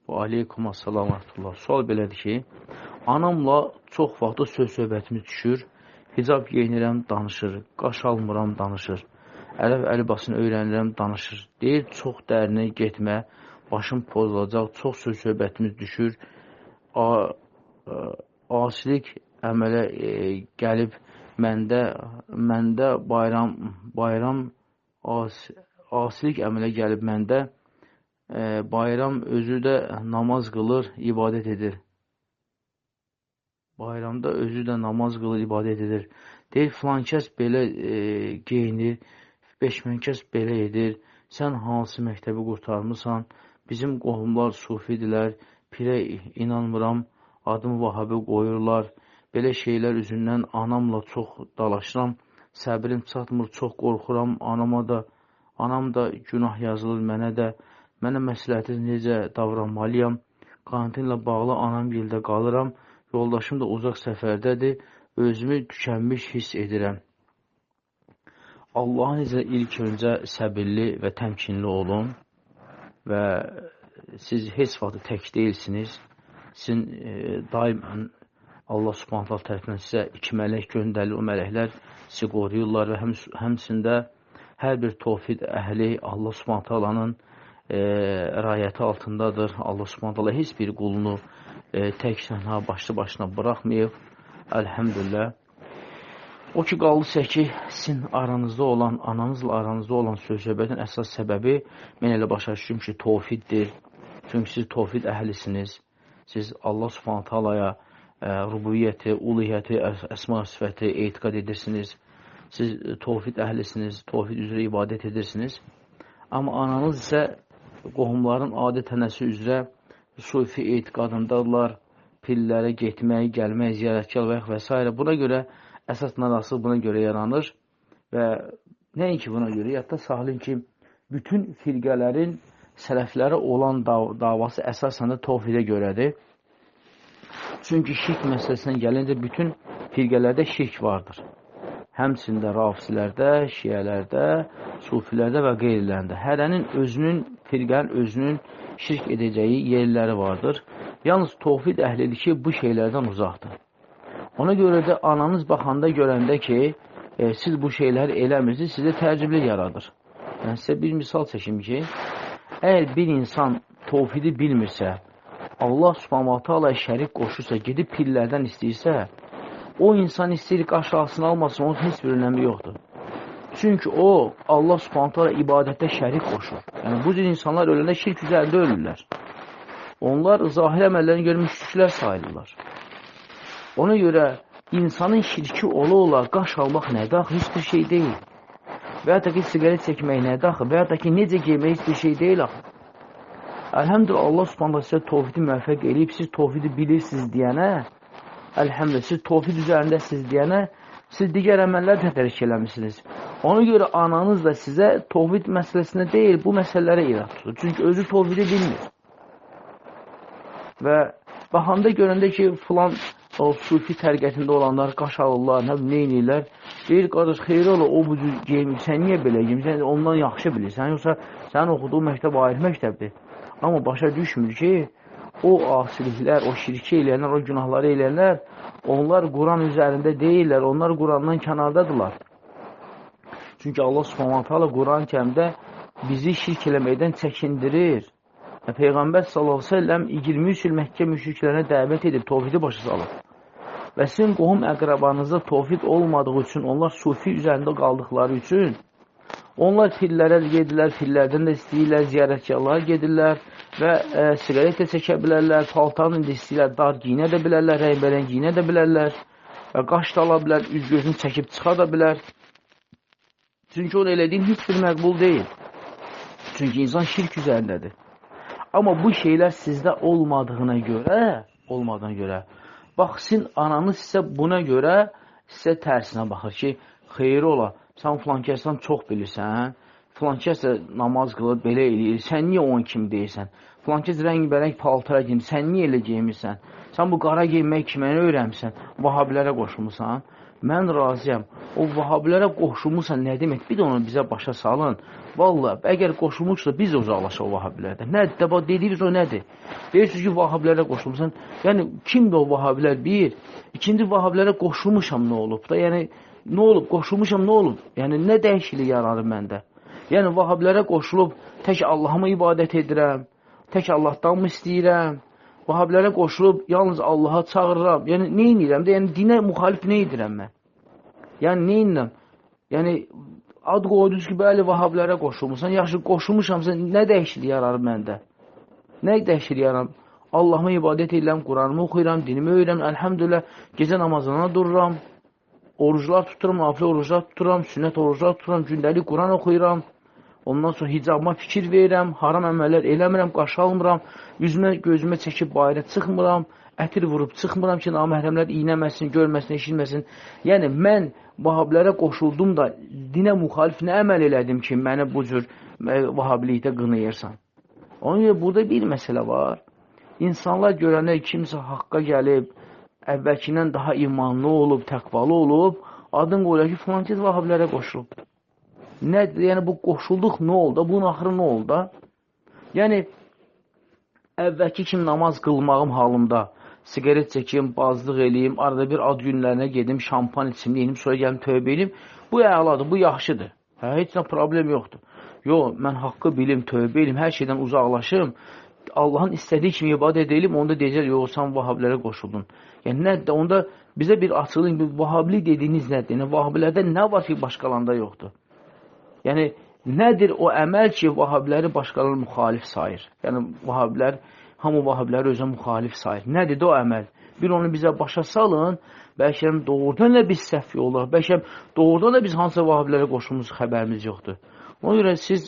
Və aleykum assalam və rahmetullah. Sual belədir ki, anamla çox vaxtda söhbətimiz düşür, hicab geyinirəm, danışır, qaş almıram, danışır, ərəb əlifbasını öyrənirəm, danışır. Deyir, çox dərinə getmə, başım pozulacaq, çox söhbətimiz düşür, asilik əmələ gəlib məndə asilik əmələ gəlib məndə, bayram özü də namaz qılır, ibadət edir. Bayramda özü də namaz qılır, ibadət edir. Deyir, filan kəs belə geyinir, 5.000 kəs belə edir. Sən hansı məktəbi qurtarmısan? Bizim qohumlar sufidirlər, pirə inanmıram, adımı Vahabi qoyurlar. Belə şeylər üzündən anamla çox dalaşıram, səbrim çatmır, çox qorxuram, anam da günah yazılır mənə də. Mənə məsləhəti necə davranmalıyam? Karantinlə bağlı anam gildə qalıram. Yoldaşım da uzaq səfərdədir. Özümü tükənmiş hiss edirəm. Allahın izə ilk öncə səbirli və təmkinli olun və siz heç vaxt tək deyilsiniz. Sizin daimən Allah Subhanahu tərəfindən sizə 2 mələk göndərir. O mələklər sizi qoruyurlar və həmçində hər bir tövhid əhli Allah Subhanahu rayəti altındadır. Allah Subhanahu heç bir qulunu tək başlı başına buraxmayıb. Əlhəmdülillah. O ki, qaldısa ki, sizin aranızda olan, ananızla aranızda olan söhbətin əsas səbəbi mən elə başa düşdüm ki, tövhiddir. Çünki siz tövhid əhlisiniz. Siz Allah Subhanahu rububiyyəti, uluhiyyəti, əsma sifəti etiqad edirsiniz. Siz tövhid əhlisiniz, tövhid üzrə ibadət edirsiniz. Amma ananız isə qohumların adət-ənəsi üzrə sufi etiqadındadırlar, pillərə getmək, gəlmək, ziyarətkar və s. Buna görə əsas narazılıq buna görə yaranır və nəinki buna görə, yadda saxlayın ki, bütün firqələrin sələflərə olan davası əsasən də tövhidə görədir. Çünki şirk məsələsinə gəlincə bütün firqələrdə şirk vardır. Həmçində rafizlərdə, şiyələrdə, sufilərdə və qeyrilərində. Hərənin firqənin özünün şirk edəcəyi yerləri vardır. Yalnız tövhid əhlidir ki, bu şeylərdən uzaqdır. Ona görə də ananız baxanda görəndə ki, siz bu şeyləri eləmirsiniz, sizə təəccüblük yaradır. Yəni, sizə bir misal çəkim ki, əgər bir insan tövhidi bilmirsə, Allah Subhanahu ta'ala şərik qoşursa, gedib pillərdən istəyirsə, o insan istəyir aşağısını almasın, onun heç bir önəmi yoxdur. Çünki o, Allah Subhanahu ta'ala ibadətdə şərik qoşur. Yəni, bu cür insanlar öləndə şirk üzərində ölürlər. Onlar zahir əməllərini görə müşriklər sayılırlar. Ona görə insanın şirki ola qaş almaq nədir? Axı, heç bir şey deyil. Və ya da ki, siqaret çəkmək nədir? Axı, və ya da ki, necə geymək heç bir şey deyil. Axı. Əlhəmdülillah, Allah Subhanahu sizə tövhidi müvəffəq eləyib, siz tövhidi bilirsiniz deyənə, əlhəmdülillah, siz tövhid üzərindəsiniz deyənə, siz digər əməllər də tərk eləmişsiniz. Ona görə ananız da sizə tövhid məsələsinə deyil, bu məsələlərə irad tutur. Çünki özü tövhidi bilmir. Və baxanda görəndə ki, filan o sufi tərqətində olanlar qaş alırlar, nə eynirlər, deyir, qardaş, xeyri ola, o bu cür geyimir, sən niyə belə geyimir, sən ondan yaxşı bilirsən, yoxsa sənin oxuduğu məktəb ayrı məktəbdir. Amma başa düşmür ki, o asiliklər, o şirki eləyənlər, o günahları eləyənlər, onlar Quran üzərində deyirlər, onlar Qurandan kənardadırlar. Çünki Allah Subhanahu ta'ala Quran-ı Kərimdə bizi şirk eləməkdən çəkindirir. Peyğəmbər sallallahu əleyhi və səlləm 23 il Məkkə müşriklərinə dəvət edib, tövhidi başa salıb. Və sizin qohum əqrabanızda tövhid olmadığı üçün, onlar sufi üzərində qaldıqları üçün, onlar pillərə gedirlər, pillərdən də istəyirlər, ziyarətkarlara gedirlər və siqaret də çəkə bilərlər, paltarını da istəyirlər, dar giyinə də bilərlər, rəngbərəng giyinə də bilərlər və qaş da ala bilər, üz gözünü çəkib çıxa da bilər. Çünki onu elədiyin heç bir məqbul deyil. Çünki insan şirk üzərindədir. Amma bu şeylər sizdə olmadığına görə, bax, sizin ananız sizə buna görə sizə tərsinə baxır ki, xeyri ola, sən filan kəsdən çox bilirsən, filan kəs də namaz qılır, belə eləyir, sən niyə onun kimi deyirsən? Filan kəs rəng-bərəng paltara giyinir, sən niyə elə giymirsən? Sən bu qara giyinmək kiməni öyrənmirsən? Vahabilərə qoşulmuşsan? Mən razıyam. O vahabilərə qoşulmuşsan nə demək? Bir də onu bizə başa salın. Vallahi, əgər qoşulmuşsa biz də uzaqlaşaq o vahabilərdən. Nədir? Dediyimiz o nədir? Deyirsiniz ki, vahabilərə qoşulmuşsan. Yəni, kimdir o vahabilər? Bir. İkinci, vahabilərə qoşulmuşam, nə olub da? Yəni, nə olub? Qoşulmuşam, nə olub? Yəni, nə dəyişiklik yaranır məndə? Yəni, vahabilərə qoşulub, tək Allahıma ibadət edirəm, tək Allahdan mı istəyirəm? Vahabilərə qoşulub, yalnız Allaha çağırıram. Yəni, nə edirəm də? Yəni, dinə müxalif nə edirəm mən? Yəni, nə edirəm? Yəni, ad qoydunuz ki, bəli, vahabilərə qoşulmuşsan. Yaxşı, qoşulmuşamsa, nə dəyişiklik yaranır məndə? Nə dəyişiklik yaranır? Allahıma ibadət edirəm, Quranımı oxuyuram, dinimi öyrəm, əlhəmdülillah, gecə namazına dururam, oruclar tuturam, nafilə oruclar tuturam, sünnət oruclar tuturam, gündəlik Quran oxuyuram. Ondan sonra hicabıma fikir verirəm, haram əməllər eləmirəm, qaşı almıram, üzümə, gözümə çəkib bayra çıxmıram, ətir vurub çıxmıram ki, naməhrəmlər iynəməsin, görməsin, eşilməsin. Yəni, mən vahabilərə qoşuldum da dinə müxalif nə əməl elədim ki, məni bu cür vahabilikdə qınayırsan? Onun görə burada bir məsələ var. İnsanlar görənlər kimsə haqqa gəlib, əvvəlkindən daha imanlı olub, təqvalı olub, adın qoyular ki, filan ki, vahabilərə qoşulub. Nədir? Yəni, bu qoşulduq nə oldu? Bunun axırı nə oldu? Yəni, əvvəlki kimi namaz qılmağım halında sigaret çəkeyim, bazlıq eləyim, arada bir ad günlərinə gedim, şampan içim, deyim, sonra gəlim, tövbə eləyim. Bu əladır, bu yaxşıdır. Hə, heç nə problem yoxdur. Yox, mən haqqı bilim, tövbə eləyim, hər şeydən uzaqlaşım. Allahın istədiyi kimi ibadə edelim, onda deyəcək, yox, sən vahabilərə qoşuldun. Yəni, nədir? Onda bizə bir açılın, bir vahabili dediyiniz nədir? Yəni, vahabilərdə nə var ki, başqalarında yoxdur? Yəni, nədir o əməl ki, vahabiləri başqaları müxalif sayır? Yəni, vahabilər, hamı vahabiləri özə müxalif sayır. Nədir o əməl? Bir onu bizə başa salın, bəlkə doğrudan da biz səhv yollar, bəlkə doğrudan da biz hansısa vahabilərə qoşulmuş xəbərimiz yoxdur. Ona görə siz,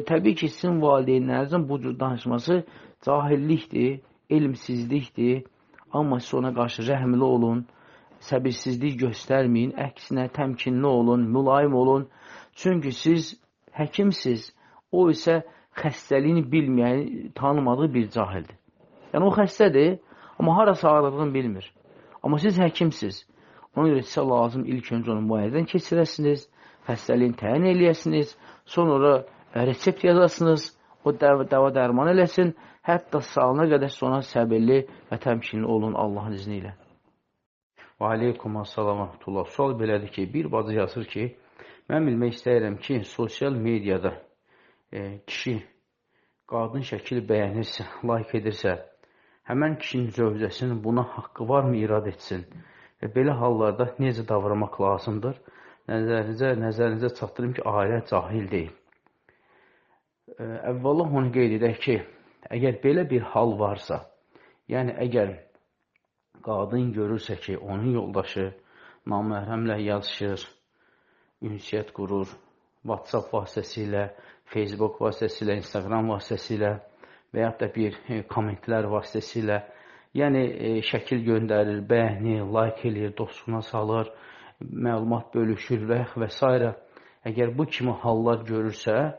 təbii ki, sizin valideynlərinizin bu cür danışması cahillikdir, elmsizlikdir, amma siz ona qarşı rəhmli olun, səbirsizlik göstərməyin, əksinə təmkinli olun, mülayim olun. Çünki siz həkimsiz, o isə xəstəliyini bilməyən, tanımadığı bir cahildir. Yəni, o xəstədir, amma harası ağrıdığını bilmir. Amma siz həkimsiz. Ona görə sizə lazım ilk öncə onu müayinədən keçirəsiniz, xəstəliyin təyin eləyəsiniz, sonra resept yazasınız, o dəva dərman eləsin, hətta sağlığına qədər sonra səbirli və təmkinli olun Allahın izni ilə. Və aleykum assalam və rahmetullah. Sual belədir ki, bir bacı yazır ki, mən bilmək istəyirəm ki, sosial mediada kişi qadın şəkil bəyənirsə, like edirsə, həmən kişinin zövcəsinin buna haqqı varmı irad etsin? Və belə hallarda necə davranmaq lazımdır? Nəzərinizə çatdırım ki, ailə cahil deyil. Əvvəla onu qeyd edək ki, əgər belə bir hal varsa, yəni əgər qadın görürsə ki, onun yoldaşı naməhrəmlə yazışır, ünsiyyət qurur, WhatsApp vasitəsilə, Facebook vasitəsilə, Instagram vasitəsilə və yaxud da bir kommentlər vasitəsilə, yəni şəkil göndərir, bəyənir, like eləyir, dostluğuna salır, məlumat bölüşür və s. Əgər bu kimi hallar görürsə,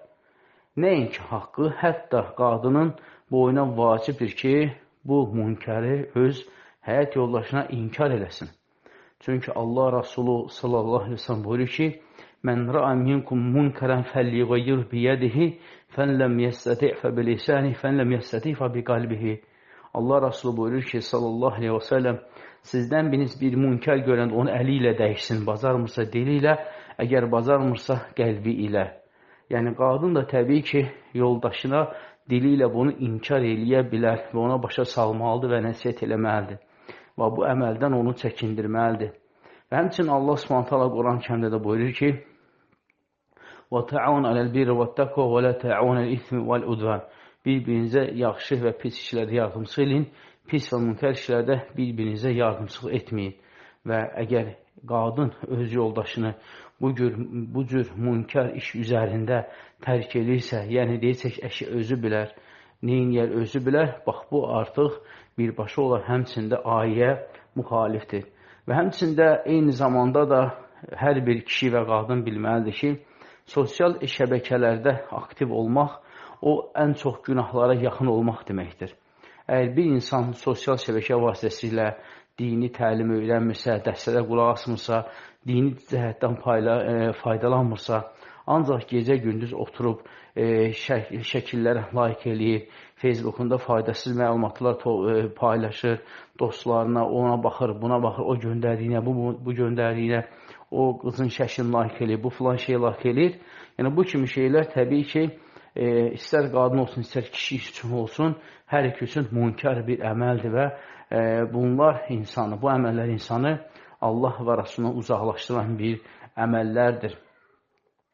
nəinki haqqı, hətta qadının boyuna vacibdir ki, bu münkəri öz həyat yoldaşına inkar eləsin. Çünki Allah Rasulü sallallahu aleyhi ve sellem buyurur ki, mən rə'a minkum münkərən fəlyğayyir biyədihi fənləm yəstəti' fəbilisanihi fənləm yəstəti' fəbiqalbihi. Allah Rasulü buyurur ki, sallallahu aleyhi ve sellem, sizdən biriniz bir münkər görəndə onu əli ilə dəyişsin, bacarmırsa dili ilə, əgər bacarmırsa qəlbi ilə. Yəni, qadın da təbii ki, yoldaşına dili ilə bunu inkar eləyə bilər və ona başa salmalıdır və nəsiyyət eləməlidir. Və bu əməldən onu çəkindirməlidir. Və həmçinin Allah Subhanahu Quran-Kərimdə də buyurur ki, وَتَعَوْنَ عَلَى الْبِرِّ وَالتَّقْوَى وَلَا تَعَوْنَ الْإِثْمِ وَالْعُدْوَانِ. Bir-birinizə yaxşı və pis işlərdə yardımçı edin, pis və münkər işlərdə bir-birinizə yardımçılıq etməyin. Və əgər qadın öz yoldaşını bu cür münkər iş üzərində tərk edirsə, yəni deyirsək, əşi özü bilər, neyin yer özü bilər, bax bu artıq birbaşa olaraq həmçində ayəyə müxalifdir. Və həmçində eyni zamanda da hər bir kişi və qadın bilməlidir ki, sosial şəbəkələrdə aktiv olmaq, o ən çox günahlara yaxın olmaq deməkdir. Əgər bir insan sosial şəbəkə vasitəsilə dini təlim öyrənmirsə, dərslərə qulaq asmırsa, dini cəhətdən faydalanmırsa, Ancaq gecə-gündüz oturub şəkillərə like eləyir, Facebookunda faydasız məlumatlar paylaşır, dostlarına, ona baxır, buna baxır, o göndərdiyinə, bu göndərdiyinə, o qızın şəklini like eləyir, bu filan şeyi like eləyir. Yəni, bu kimi şeylər təbii ki, istər qadın olsun, istər kişi üçün olsun, hər iki üçün münkar bir əməldir və bunlar insanı, bu əməllər insanı Allah və Rasuluna uzaqlaşdıran bir əməllərdir.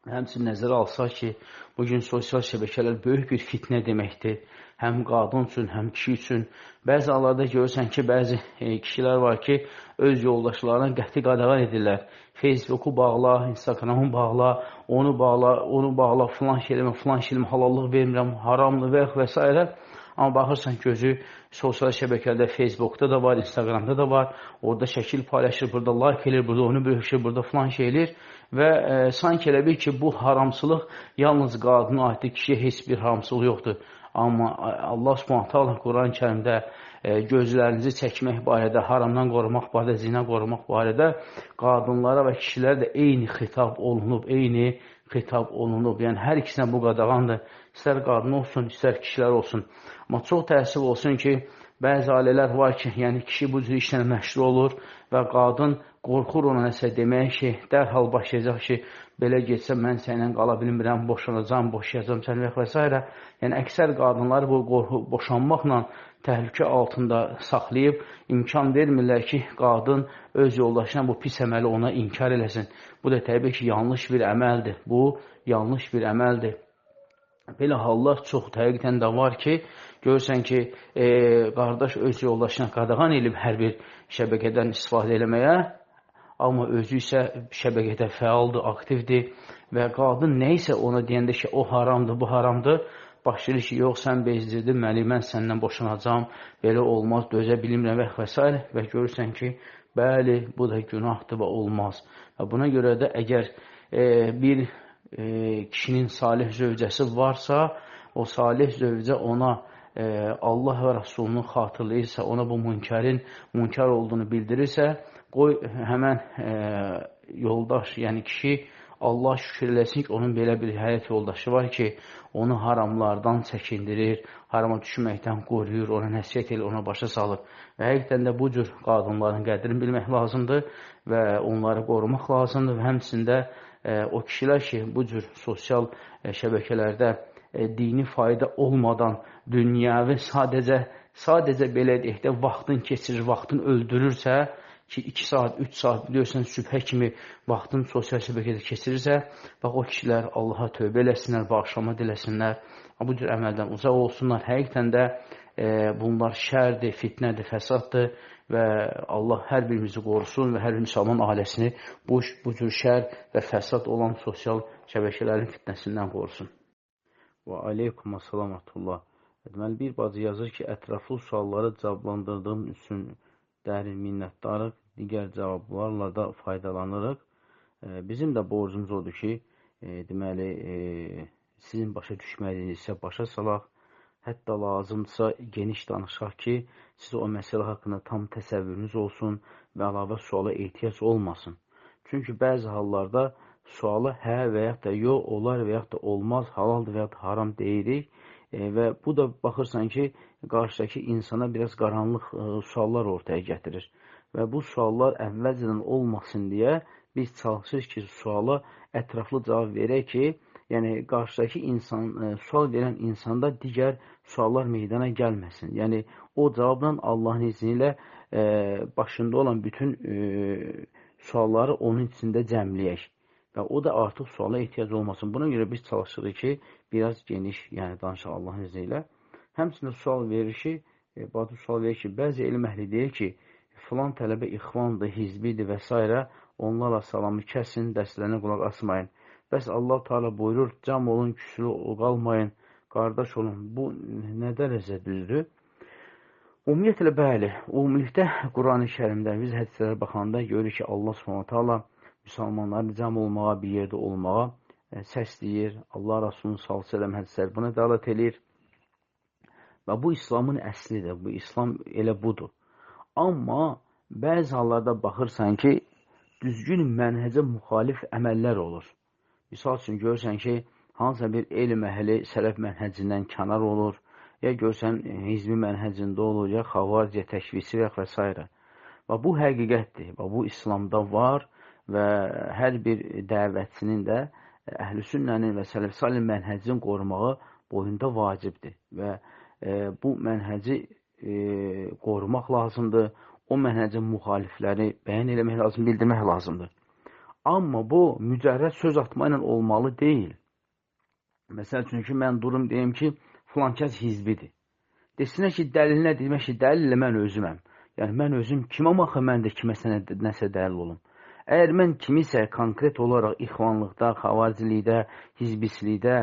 Həmçinin nəzərə alsaq ki, bugün sosial şəbəkələr böyük bir fitnə deməkdir. Həm qadın üçün, həm kişi üçün. Bəzi hallarda görürsən ki, bəzi kişilər var ki, öz yoldaşlarına qəti qadağan edirlər. Facebooku bağla, Instagramı bağla, onu bağla, filan şeyləmə, halallıq vermirəm, haramdır və s. Amma baxırsan gözü sosial şəbəkələrdə, Facebookda da var, Instagramda da var. Orada şəkil paylaşır, burada like edir, burada onu bölüşür, burada filan şey edir. Və sanki elə bil ki, bu haramçılıq yalnız qadına aiddir, kişiyə heç bir haramçılıq yoxdur. Amma Allah Subhanahu Quran-ı Kərimdə gözlərinizi çəkmək barədə, haramdan qorumaq barədə, zina qorumaq barədə qadınlara və kişilərə də eyni xitab olunub, Yəni, hər ikisinə bu qadağandır. İstər qadın olsun, istər kişilər olsun. Amma çox təəssüf olsun ki, bəzi ailələr var ki, yəni kişi bu cür işlə məşğul olur və qadın qorxur ona nəsə demək ki, dərhal başlayacaq ki, belə getsə mən sənlə qala bilmirəm, boşayacam səni və s. Yəni, əksər qadınlar bu boşanmaqla təhlükə altında saxlayıb, imkan vermirlər ki, qadın öz yoldaşına bu pis əməli ona inkar eləsin. Bu da təbii ki, yanlış bir əməldir. Belə hallar çox həqiqətən də var ki, görürsən ki, qardaş öz yoldaşına qadağan edib hər bir şəbəkədən istifadə eləməyə, amma özü isə şəbəkədə fəaldır, aktivdir və qadın nə isə ona deyəndə ki, o haramdır, bu haramdır, başlayır ki, yox, sən bezdirdin məni, mən səndən boşanacam, belə olmaz, dözə bilmirəm və s. Və görürsən ki, bəli, bu da günahdır və olmaz. Və buna görə də əgər bir kişinin salih zövcəsi varsa, o salih zövcə ona Allah və Rasulunu xatırlayırsa, ona bu münkar olduğunu bildirirsə, qoy həmən yoldaş, yəni kişi Allah şükür eləsin ki, onun belə bir həyat yoldaşı var ki, onu haramlardan çəkindirir, harama düşməkdən qoruyur, ona nəsiyyət edir, ona başa salır. Və həqiqətən də bu cür qadınların qədrini bilmək lazımdır və onları qorumaq lazımdır və həmçində o kişilər ki, bu cür sosial şəbəkələrdə dini fayda olmadan dünyəvi sadəcə belə deyək də vaxtın keçirir, vaxtın öldürürsə ki, 2 saat, 3 saat biliyorsan sübhə kimi vaxtın sosial şəbəkədə keçirirsə, bax o kişilər Allaha tövbə eləsinlər, bağışlama diləsinlər, bu cür əməldən uzaq olsunlar. Həqiqətən də bunlar şərdir, fitnədir, fəsaddır və Allah hər birimizi qorusun və hər bir müsəlman ailəsini bu cür şər və fəsad olan sosial şəbəkələrin fitnəsindən qorusun. Və aleykum əssalamətullah. Deməli, bir bacı yazır ki, ətraflı sualları cavablandırdığım üçün dərin minnətdarıq, digər cavablarla da faydalanırıq. Bizim də borcumuz odur ki, deməli, sizin başa düşmədiyiniz isə başa salaq, hətta lazımdırsa geniş danışaq ki, siz o məsələ haqqında tam təsəvvürünüz olsun və əlavə suala ehtiyac olmasın. Çünki bəzi hallarda suala hə və yaxud da yox, olar və yaxud da olmaz, halaldır və yaxud da haram deyirik və bu da baxırsan ki, qarşıdakı insana biraz qaranlıq suallar ortaya gətirir və bu suallar əvvəlcədən olmasın deyə biz çalışırıq ki, suala ətraflı cavab verək ki, yəni qarşıdakı insan, sual verən insanda digər suallar meydana gəlməsin. Yəni o cavabla Allahın izni ilə başında olan bütün sualları onun içində cəmləyək və o da artıq suala ehtiyac olmasın. Buna görə biz çalışırıq ki, biraz geniş, yəni danışaq Allahın izni ilə. Həmçində sual verir ki, bacı sual verir ki, bəzi elm əhli deyir ki, filan tələbə ixvandır, hizbidir və s. Onlarla salamı kəsin, dərslərinə qulaq asmayın. Bəs Allah Teala buyurur, cam olun, küslü qalmayın, qardaş olun. Bu nə dərəcə düzdür? Ümumiyyətlə, bəli, ümumilikdə Quran-ı Kərimdə biz hədislərə baxanda görürük ki, Allah Subhanahu müsəlmanları cam olmağa, bir yerdə olmağa səsləyir. Allah Rasulunun s.ə.v hədisləri buna dəlalət edir. Və bu İslamın əslidir, bu İslam elə budur. Amma bəzi hallarda baxırsan ki, düzgün mənhəcə müxalif əməllər olur. Misal üçün görürsən ki, hansısa bir elm əhli sələf mənhəcindən kənar olur, ya görsən hizbi mənhəcində olur, ya xavaricə təkvisi və s. Və bu həqiqətdir və bu İslamda var və hər bir dəvətçinin də əhl-i-sünnənin və sələf-salih mənhəcini qorumağı boyunda vacibdir və bu mənhəci qorumaq lazımdır, o mənhəcin müxalifləri bəyan eləmək lazım, bildirmək lazımdır. Amma bu, mücərrəd söz atma ilə olmalı deyil. Məsəl üçün ki, mən durum deyim ki, filankəs hizbidir. Desinə ki, dəlil nə demək ki, dəlil ilə mən özüməm. Yəni, mən özüm kiməm axı, mən də kiməsə nəsə dəlil olum. Əgər mən kimisə konkret olaraq ixvanlıqda, xavaricilikdə, hizbislikdə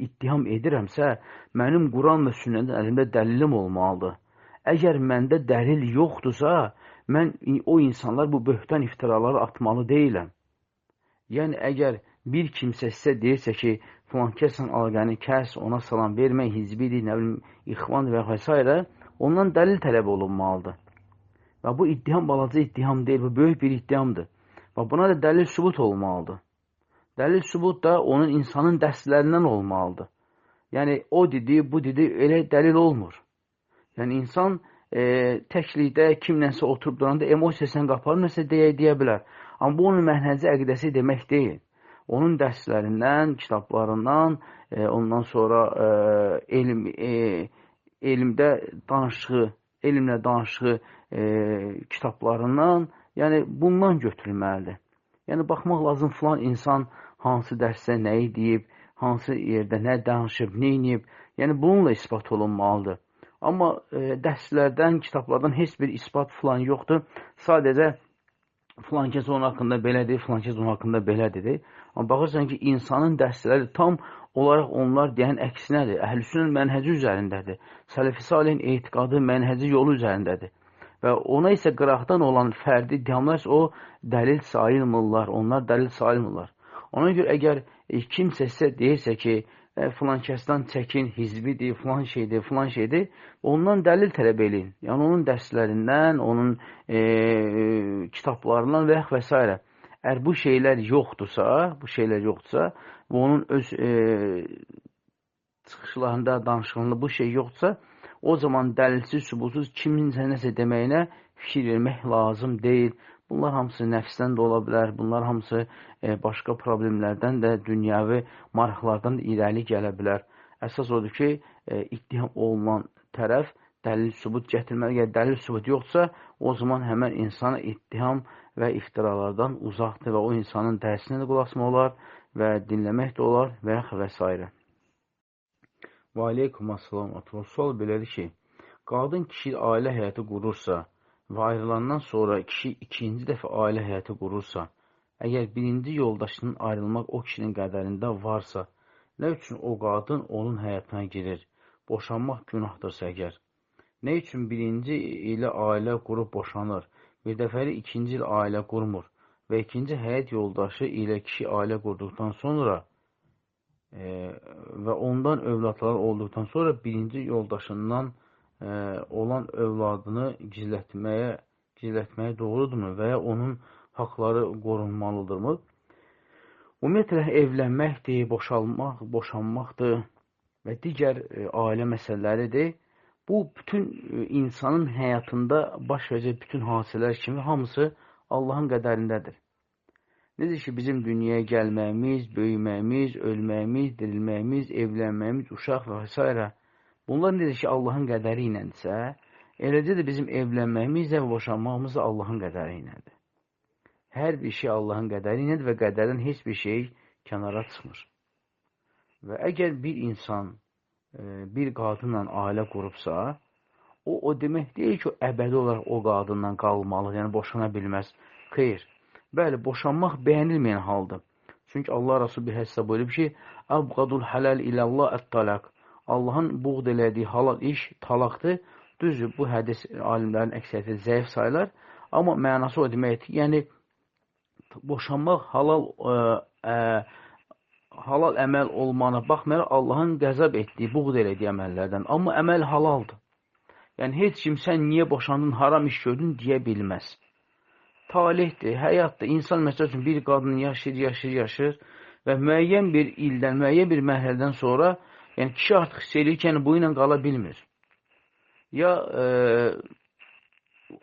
ittiham edirəmsə, mənim Quran və sünnədən əlimdə dəlilim olmalıdır. Əgər məndə dəlil yoxdursa, mən o insanlar bu böhtan iftiraları atmalı deyiləm. Yəni, əgər bir kimsə sizə deyirsə ki, filan kəsən alqəni kəs, ona salam vermək, hizbidir, nə bilim, ixvan və s. ondan dəlil tələb olunmalıdır. Və bu ittiham balaca ittiham deyil, bu böyük bir ittihamdır. Və buna da dəlil sübut olmalıdır. Dəlil sübut da onun insanın dərslərindən olmalıdır. Yəni, o dedi, bu dedi, elə dəlil olmur. Yəni, insan təklikdə kimlənsə oturub duranda emosiyasını qaparır, nəsə deyə bilər. Amma bu, onun mənhəci əqidəsi demək deyil. Onun dərslərindən, kitablarından, ondan sonra elmdə danışığı, elmlə danışığı kitablarından, yəni bundan götürülməlidir. Yəni, baxmaq lazım filan insan hansı dərsdə nəyi deyib, hansı yerdə nə danışıb, nə inib, yəni bununla ispat olunmalıdır. Amma dərslərdən, kitablardan heç bir ispat filan yoxdur. Sadəcə filan kəs onun haqqında belədir, filan kəs onun haqqında belədir. Amma baxırsan ki, insanın dərsləri tam olaraq onlar deyən əksinədir. Əhl-i-sünnə mənhəci üzərindədir. Sələf-i salihin etiqadı, mənhəci yolu üzərindədir. Və ona isə qıraqdan olan fərdi iddiamlar o dəlil sayılmırlar, onlar dəlil sayılmırlar. Ona görə əgər kimsə sizə deyirsə ki, filan kəsdən çəkin, hizbidir, filan şeydir, ondan dəlil tələb eləyin. Yəni, onun dərslərindən, onun kitablarından və s. Əgər bu şeylər yoxdursa, və onun öz çıxışlarında, danışığında bu şey yoxdursa, o zaman dəlilsiz, sübutsuz kiminsə nəsə deməyinə fikir vermək lazım deyil. Bunlar hamısı nəfsdən də ola bilər, bunlar hamısı başqa problemlərdən də, dünyəvi maraqlardan da irəli gələ bilər. Əsas odur ki, ittiham olunan tərəf dəlil sübut gətirməli. Əgər dəlil sübut yoxdursa, o zaman həmən insana ittiham və iftiralardan uzaqdır və o insanın dərsinə də qulaq asmaq olar və dinləmək də olar və s. Və aleykum assalam. Sual belədir ki, qadın kişi ailə həyatı qurursa və ayrılandan sonra kişi ikinci dəfə ailə həyatı qurursa, əgər birinci yoldaşının ayrılmaq o kişinin qədərində varsa, nə üçün o qadın onun həyatına girir? Boşanmaq günahdırsa əgər. Nə üçün birinci ilə ailə qurub boşanır, bir dəfəli ikinci ilə ailə qurmur və ikinci həyat yoldaşı ilə kişi ailə qurduqdan sonra və ondan övladlar olduqdan sonra birinci yoldaşından olan övladını gizlətməyə doğrudurmu və ya onun haqları qorunmalıdırmı? Ümumiyyətlə, evlənməkdir, boşanmaqdır və digər ailə məsələləridir. Bu, bütün insanın həyatında baş verəcək bütün hadisələr kimi hamısı Allahın qədərindədir. Necə ki, bizim dünyaya gəlməyimiz, böyüməyimiz, ölməyimiz, dirilməyimiz, evlənməyimiz, uşaq və s. Bunlar necə ki, Allahın qədəri iləndirsə, eləcə də bizim evlənməyimiz və boşanmağımız da Allahın qədəri iləndir. Hər bir şey Allahın qədəri iləndir və qədərdən heç bir şey kənara çıxmır. Və əgər bir insan bir qadınla ailə qurubsa, o demək deyil ki, o əbədi olaraq o qadınla qalmalı, yəni boşana bilməz. Xeyr. Bəli, boşanmaq bəyənilməyən haldır. Çünki Allah Rasulü bir hədisdə buyurub ki, Əbqadul hələl iləllah ət-talaq. Allahın buğd elədiyi halal iş talaqdır. Düzdür, bu hədis alimlərin əksəriyyəti zəif sayılar. Amma mənası o deməkdir. Yəni, boşanmaq halal əməl olmağına baxmayaraq Allahın qəzəb etdiyi, buğd elədiyi əməllərdən. Amma əməl halaldır. Yəni, heç kim sən niyə boşandın, haram iş gördün deyə bilməz. Talihdir, həyatdır. İnsan məsəl üçün bir qadın yaşayır Və müəyyən bir ildən, müəyyən bir mərhələdən sonra, yəni kişi artıq hiss edir ki, yəni bu ilə qala bilmir. Ya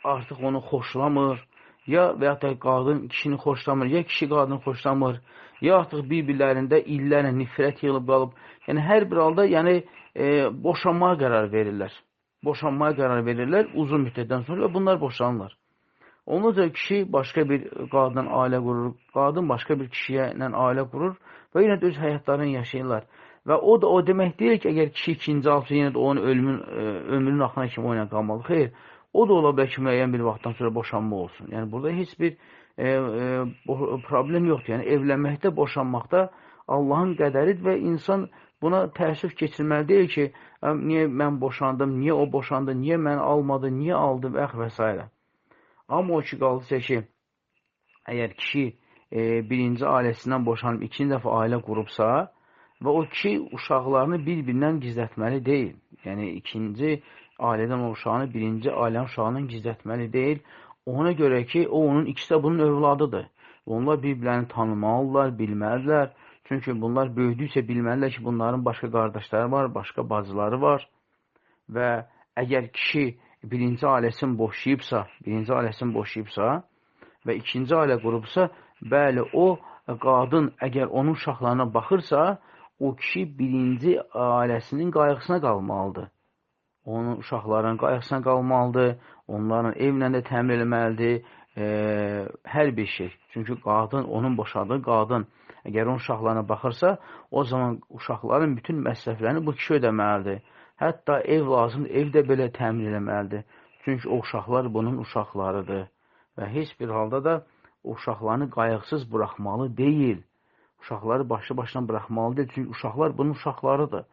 artıq onu xoşlamır, ya və ya da qadın kişini xoşlamır, ya kişi qadını xoşlamır, ya artıq bir-birlərində illərlə nifrət yığılıb qalıb. Yəni, hər bir halda boşanmaya qərar verirlər. Boşanmaya qərar verirlər uzun müddətdən sonra və bunlar boşanırlar. Ondan sonra kişi başqa bir qadından ailə qurur, qadın başqa bir kişiyə ilə ailə qurur və yenə də öz həyatlarını yaşayırlar. Və o da o demək deyil ki, əgər kişi ikinci alsa, yenə də onun ömrünün axına kimi o ilə qalmalı. Xeyr, o da ola bilər ki, müəyyən bir vaxtdan sonra boşanma olsun. Yəni, burada heç bir problem yoxdur. Yəni, evlənməkdə, boşanmaqda Allahın qədəridir və insan buna təəssüf keçirməli deyil ki, niyə mən boşandım, niyə o boşandı, niyə məni almadı, niyə aldı və s. Amma o ki, qaldısa ki, əgər kişi birinci ailəsindən boşanıb, ikinci dəfə ailə qurubsa və o kişi uşaqlarını bir-birindən gizlətməli deyil. Yəni, ikinci ailədən o uşağını birinci ailənin uşağının gizlətməli deyil. Ona görə ki, onun ikisi də bunun övladıdır. Onlar bir-birlərini tanımalıdırlar, bilməlidirlər. Çünki bunlar böyüdükcə bilməlidirlər ki, bunların başqa qardaşları var, başqa bacıları var. Və əgər kişi birinci ailəsini boşayıbsa və ikinci ailə qurubsa, bəli, o qadın əgər onun uşaqlarına baxırsa, o kişi birinci ailəsinin qayğısına qalmalıdır. Onun uşaqlarının qayğısına qalmalıdır, onların evlə də təmin eləməlidir, hər bir şey. Çünki qadın, onun boşadığı qadın, əgər onun uşaqlarına baxırsa, o zaman uşaqların bütün məsrəflərini bu kişi ödəməlidir. Hətta ev lazımdır, ev də belə təmin eləməlidir. Çünki o uşaqlar bunun uşaqlarıdır. Və heç bir halda da uşaqlarını qayğısız buraxmalı deyil. Uşaqları başlı-başına buraxmalı deyil. Çünki uşaqlar bunun uşaqlarıdır.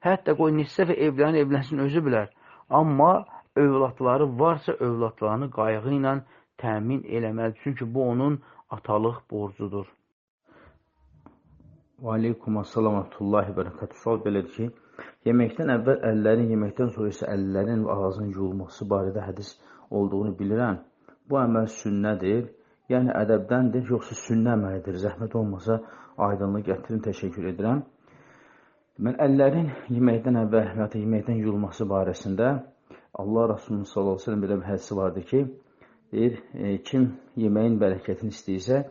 Hətta qoy neçə dəfə evlənsin özü bilər. Amma övladları varsa, övladlarını qayğı ilə təmin eləməlidir. Çünki bu onun atalıq borcudur. Və aleykum assalam və rahmetullahi və bərəkatuhu. Sual belədir ki, yeməkdən əvvəl əllərin, yeməkdən sonra isə əllərin və ağzının yuyulması barədə hədis olduğunu bilirəm. Bu əməl sünnədir, yəni ədəbdəndir, yoxsa sünnə əməlidir. Zəhmət olmasa aydınlıq gətirin, təşəkkür edirəm. Mən əllərin yeməkdən əvvəl və ya yeməkdən yuyulması barəsində Allah Rasulunun sallallahu aleyhi ve sellem belə bir hədisi vardır ki, deyir, kim yeməyin bərəkətini istəyirsə,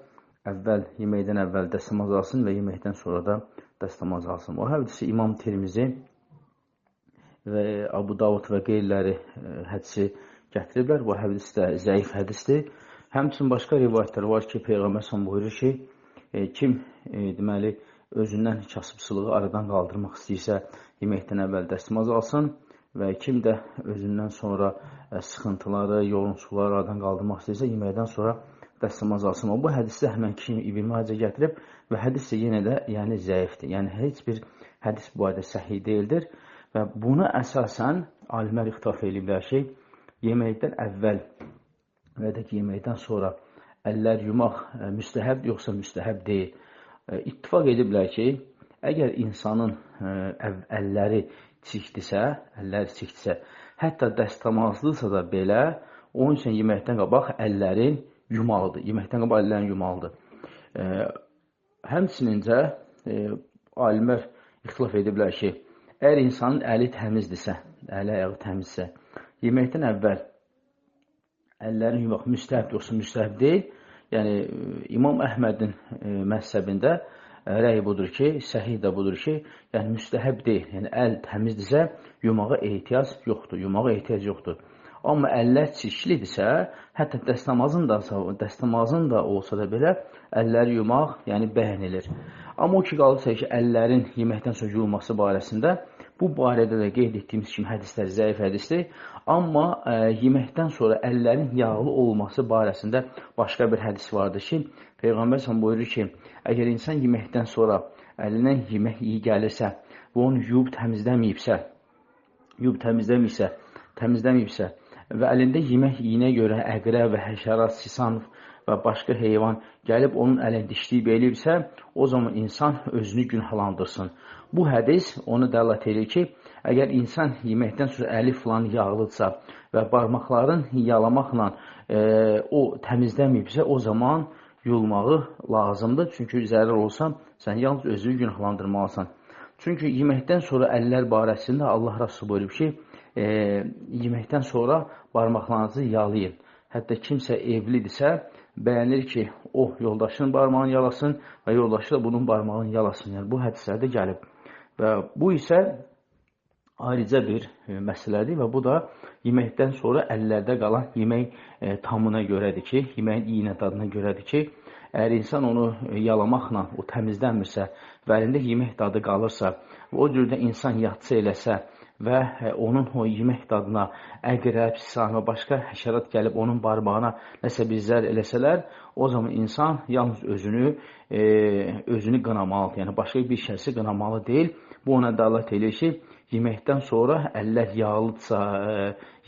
əvvəl yeməkdən əvvəl dəstəmaz alsın və yeməkdən sonra da dəstəmaz alsın. O hədisi İmam Tirmizi və Abu Davud və qeyriləri hədisi gətiriblər. Bu hədis də zəif hədisdir. Həmçinin başqa rivayətlər var ki, Peyğəmbər s.ə.v buyurur ki, kim deməli özündən kasıbçılığı aradan qaldırmaq istəyirsə, yeməkdən əvvəl dəstəmaz alsın və kim də özündən sonra sıxıntıları, yorğunluqları aradan qaldırmaq istəyirsə, yeməkdən sonra dəstəmaz alsın. O, bu hədisi həmən kimi İbn Macə gətirib və hədis də yenə də yəni zəifdir. Yəni heç bir hədis bu ayda səhih deyildir və buna əsasən alimlər ixtilaf ediblər ki, yeməkdən əvvəl və ya da ki, yeməkdən sonra əllər yumaq müstəhəbdir yoxsa müstəhəb deyil. İttifaq ediblər ki, əgər insanın əlləri çirkdirsə, hətta dəstəmazlıdırsa da belə, onun üçün yeməkdən qabaq əllərin yumalıdır. Yeməkdən qabaq əllərin yumalıdır. Həmçinincə, alimlər ixtilaf ediblər ki, əgər insanın əli təmizdirsə, əli ayağı təmizsə, yeməkdən əvvəl əllərin yumaq müstəhəb yoxsa müstəhəb deyil. Yəni, İmam Əhmədin məhzəbində rəy budur ki, səhih də budur ki, yəni müstəhəb deyil. Yəni, əl təmizdirsə, yumağa ehtiyac yoxdur. Amma əllər çirklidirsə, hətta dəstəmazın da olsa da belə, əlləri yumaq, yəni bəyənilir. Amma o ki, qalırsa ki, əllərin yeməkdən sonra yuyulması barəsində, bu barədə də qeyd etdiyimiz kimi hədislər zəif hədisdir. Amma yeməkdən sonra əllərin yağlı olması barəsində başqa bir hədis vardır ki, Peyğəmbər sən buyurur ki, əgər insan yeməkdən sonra əlindən yemək iyi gəlirsə və onu yuyub təmizləməyibsə və əlində yemək yiyinə görə əqrə və həşərat, sisan və başqa heyvan gəlib onun əlini dişləyib eləyibsə, o zaman insan özünü günahlandırsın. Bu hədis onu dəlalət edir ki, əgər insan yeməkdən sonra əli filan yağlıdırsa və barmaqların yalamaqla o təmizləməyibsə, o zaman yuyulmağı lazımdır. Çünki zərər olsa, sən yalnız özünü günahlandırmalısan. Çünki yeməkdən sonra əllər barəsində Allah Rəsulü buyurub ki, yeməkdən sonra barmaqlarınızı yalayın. Hətta kimsə evlidirsə, bəyənir ki, o yoldaşının barmağını yalasın və yoldaşı da bunun barmağını yalasın. Yəni, bu hədislərdə gəlib. Və bu isə ayrıca bir məsələdir və bu da yeməkdən sonra əllərdə qalan yemək tamına görədir ki, yeməyin iyinə dadına görədir ki, əgər insan onu yalamaqla o təmizlənmirsə və əlində yemək dadı qalırsa, o cürdə insan yatsı eləsə və onun o yemək dadına əqrəb, sisan və başqa həşərat gəlib onun barmağına nəsə bir zər eləsələr, o zaman insan yalnız özünü qınamalıdır. Yəni, başqa bir şəxsi qınamalı deyil. Bu ona dəlalət edir ki, yeməkdən sonra əllər yağlıdsa,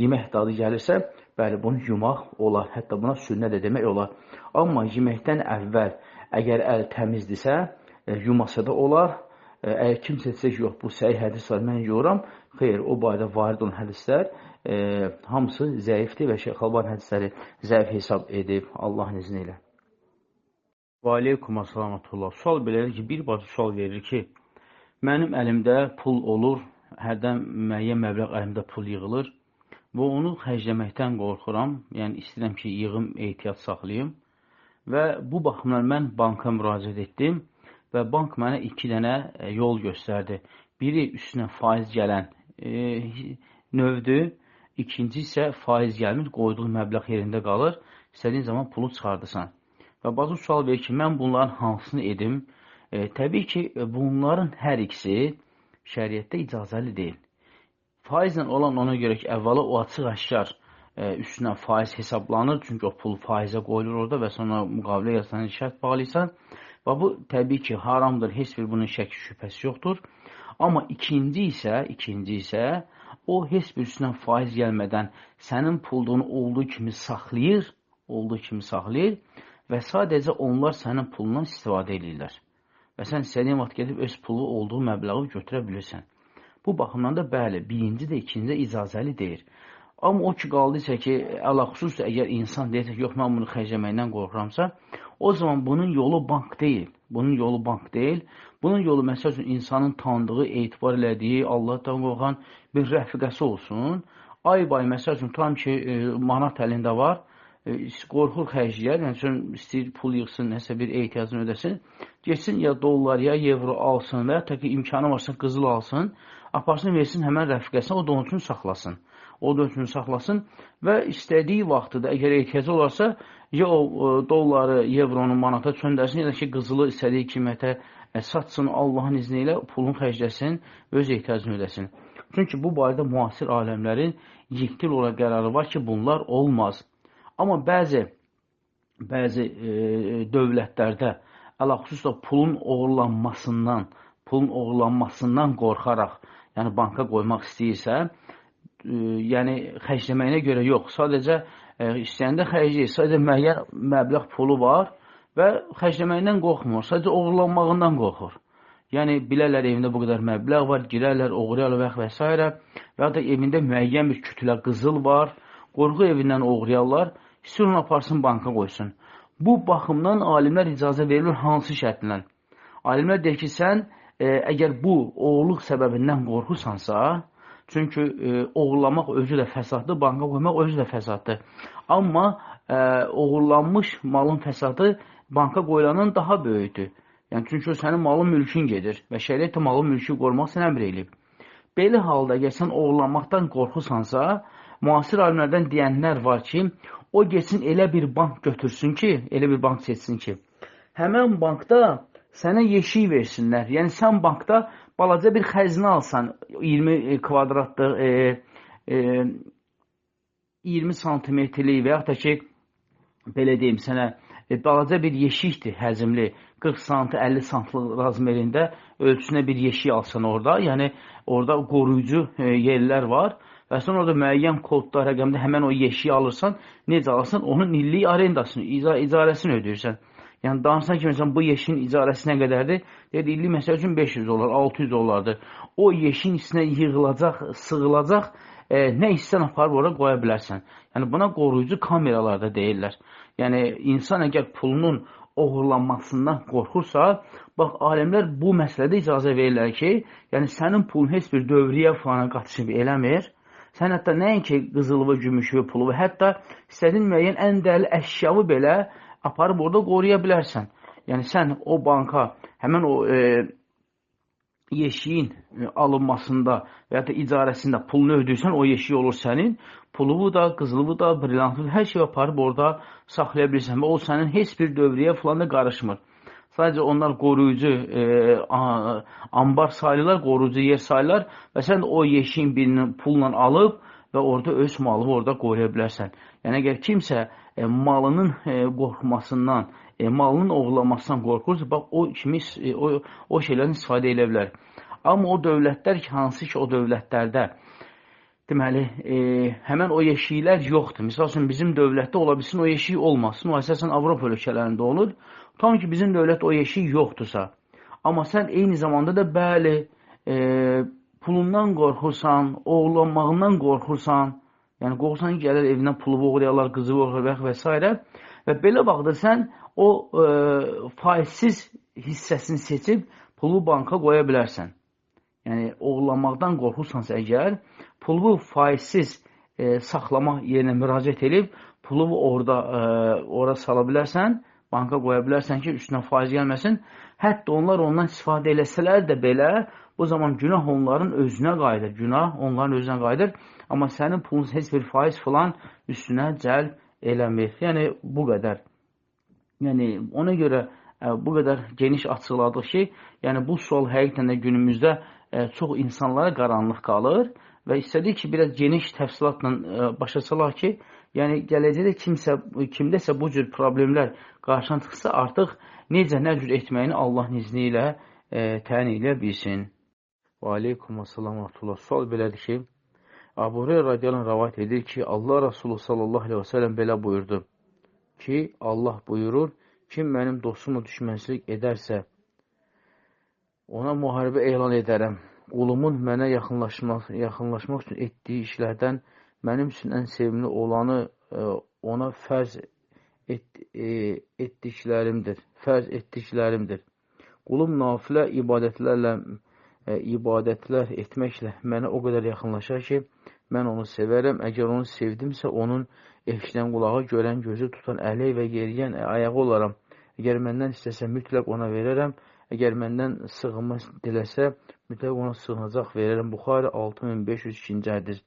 yemək dadı gəlirsə, bəli, bunu yumaq olar. Hətta buna sünnə də demək olar. Amma yeməkdən əvvəl, əgər əl təmizdirsə, yumasa da olar. Əgər kimsə desə ki, yox, bu səhih hədis var, mən yoram. Xeyr, o barədə varid olan hədislər hamısı zəifdir və Şeyx Əlbani hədisləri zəif hesab edib Allahın izni ilə. Və aleykum əssalamətullah. Sual belədir ki, bir bacı sual verir ki, mənim əlimdə pul olur, hərdən müəyyən məbləğ əlimdə pul yığılır və onu xərcləməkdən qorxuram, yəni istəyirəm ki, yığım ehtiyat saxlayım və bu baxımdan mən banka müraciət etdim və bank mənə 2 dənə yol göstərdi. Biri üstünə faiz gələn növdür, ikinci isə faiz gəlmir, qoyduğu məbləğ yerində qalır, istədiyin zaman pulu çıxardırsan. Və bazı sual verir ki, mən bunların hansını edim? Təbii ki, bunların hər ikisi şəriətdə icazəli deyil. Faizlə olan ona görə ki, əvvəla o açıq-aşkar üstünə faiz hesablanır, çünki o pul faizə qoyulur orada və sonra müqavilə yazılan şərt bağlıysan. Və bu, təbii ki, haramdır, heç bir bunun şəki şübhəsi yoxdur. Amma ikinci isə, o heç bir üstünə faiz gəlmədən sənin pulunu olduğu kimi saxlayır və sadəcə onlar sənin pulundan istifadə edirlər. Və sən istədiyin vaxt gedib öz pulu olduğu məbləği götürə bilirsən. Bu baxımdan da bəli, birinci də ikinci də icazəli deyir. Amma o ki, qaldıysa ki, ələxüsus əgər insan deyirsə ki, yox, mən bunu xərcləməkdən qorxuramsa, o zaman bunun yolu bank deyil. Bunun yolu, məsəl üçün, insanın tanıdığı, etibar elədiyi, Allahdan qorxan bir rəfiqəsi olsun. Ay-bay, məsəl üçün, tam ki, manat əlində var, qorxur xərcləyər, yəni istəyir pul yığsın, nəsə bir ehtiyacını ödəsin, geçsin ya dollar, ya evro alsın və ya ki, imkanı varsa qızıl alsın, aparsın, versin həmən rəfiqəsinə, o da onun üçün saxlasın və istədiyi vaxtıda, əgər ehtiyacı olarsa, ya o dolları, evronu manata çöndərsin, ya da ki, qızılı istədiyi qiymətə satsın, Allahın izni ilə pulunu xərcləsin, öz ehtiyacını ödəsin. Çünki bu barədə müasir aləmlərin yekdil olan qərarı var ki, bunlar olmaz. Amma bəzi dövlətlərdə ələxüsus da pulun oğurlanmasından qorxaraq, yəni banka qoymaq istəyirsə, yəni xərcləməyinə görə yox, sadəcə istəyəndə xərcləyir, sadəcə müəyyən məbləğ pulu var və xərcləməyindən qorxmur, sadəcə oğurlanmağından qorxur. Yəni, bilərlər evində bu qədər məbləğ var, girərlər, oğurlayarlar və s. və ya da evində müəyyən bir kütlə qızıl var, qorxu evindən oğurlayarlar, istəyir onu aparsın, banka qoysun. Bu baxımdan alimlər icazə verilir hansı şərtlə? Alimlər deyir ki, sən əgər bu oğurluq səbəbindən qorxursansa, çünki oğurlamaq özü də fəsaddır, banka qoymaq özü də fəsaddır. Amma oğurlanmış malın fəsadı banka qoyulandan daha böyükdür. Yəni, çünki o sənin malın mülkün gedir və şəriət də malın mülkü qorumaq sənə əmr eləyib. Belə halda, əgər sən oğurlanmaqdan qorxursansa, müasir alimlərdən deyənlər var ki, o geçsin elə bir bank götürsün ki, elə bir bank seçsin ki, həmən bankda sənə yeşik versinlər. Yəni, sən bankda balaca bir xəzinə alsan, 20 kvadratlıq, 20 santimetrlik və yaxud da ki, belə deyim sənə, balaca bir yeşikdir həzmli, 40 santi, 50 santlıq razmerində ölçüsünə bir yeşik alsan orada, yəni orada qoruyucu yerlər var və sonra orada müəyyən kodda, rəqəmdə həmən o yeşiyi alırsan, necə alırsan, onun illik arendasını, icarəsini ödəyirsən. Yəni, danışsan ki, məsələn, bu yeşin icarəsi nə qədərdir? Deyir, illik məsəl üçün 500 dolar, 600 dolardır. O yeşin içinə yığılacaq, sığılacaq, nə istən aparıb oraya qoya bilərsən. Yəni, buna qoruyucu kameralarda deyirlər. Yəni, insan əgər pulunun oğurlanmasından qorxursa, bax, alimlər bu məsələdə icazə verirlər ki, yəni sənin pulun heç bir dövriyə falan qatışıb eləmir. Sən hətta nəinki qızılı, gümüşü, pulu, hətta istədiyin müəyyən ən dəyərli əşyavı belə aparıb orada qoruya bilərsən. Yəni sən o banka həmən o yeşiyin alınmasında və ya da icarəsində pulunu ödəyirsən, o yeşik olur sənin. Puluvu da, qızılıvı da, brilantını, hər şey aparıb orada saxlaya bilirsən və o sənin heç bir dövriyə falan da qarışmır. Sadəcə onlar qoruyucu ambar sayılırlar, qoruyucu yer sayılırlar və sən o yeşiyin birini pulla alıb və orada öz malını orada qoruya bilərsən. Yəni, əgər kimsə malının qorxmasından, malının oğurlamasından qorxursa, bax, o şeylərdən istifadə edə bilər. Amma o dövlətlər ki, hansı ki, o dövlətlərdə deməli, həmən o yeşiklər yoxdur. Misal üçün, bizim dövlətdə ola bilsin, o yeşik olmasın. O, əsasən Avropa ölkələrində olur. Tam ki, bizim dövlət o yeşik yoxdursa. Amma sən eyni zamanda da, bəli, pulundan qorxursan, oğurlanmağından qorxursan, yəni, qorxursan ki, gələr evindən pulu oğurlayarlar, qızı oğurlayarlar və s. Və belə vaxtda sən o faizsiz hissəsini seçib pulu banka qoya bilərsən. Yəni, oğurlanmaqdan qorxursansa əgər, pulu faizsiz saxlama yerinə müraciət edib, pulu orada sala bilərsən, banka qoya bilərsən ki, üstünə faiz gəlməsin. Hətta onlar ondan istifadə eləsələr də belə, bu zaman günah onların özünə qayıdır. Günah onların özünə qayıdır. Amma sənin pulun heç bir faiz falan üstünə cəlb eləmir. Yəni, bu qədər. Yəni, ona görə bu qədər geniş açıqladıq ki, yəni bu sual həqiqətən də günümüzdə çox insanlara qaranlıq qalır və istədik ki, biraz geniş təfsilatla başa salaq ki, yəni gələcəkdə kimdəsə bu cür problemlər qarşına çıxsa, artıq necə, nə cür etməyini Allahın izni ilə təyin edə bilsin. Və aleykum əssalam və rahmetullah. Sual belədir ki, Əbu Hüreyrə radiyallahu anh rəvayət edir ki, Allah Rasulü sallallahu aleyhi və səlləm belə buyurdu ki, Allah buyurur, kim mənim dostumu düşmənçilik edərsə, ona müharibə elan edərəm. Qulumun mənə yaxınlaşmaq üçün etdiyi işlərdən mənim üçün ən sevimli olanı ona fərz etdiklərimdir. Qulum nafilə ibadətlər etməklə mənə o qədər yaxınlaşar ki, mən onu sevərəm. Əgər onu sevdimsə, onun eşidən qulağı, görən gözü, tutan əli və yeriyən ayağı olaram. Əgər məndən istəsə, mütləq ona verərəm. Əgər məndən sığınma diləsə, mütləq ona sığınacaq verərəm. Buxarı 6502-ci hədis.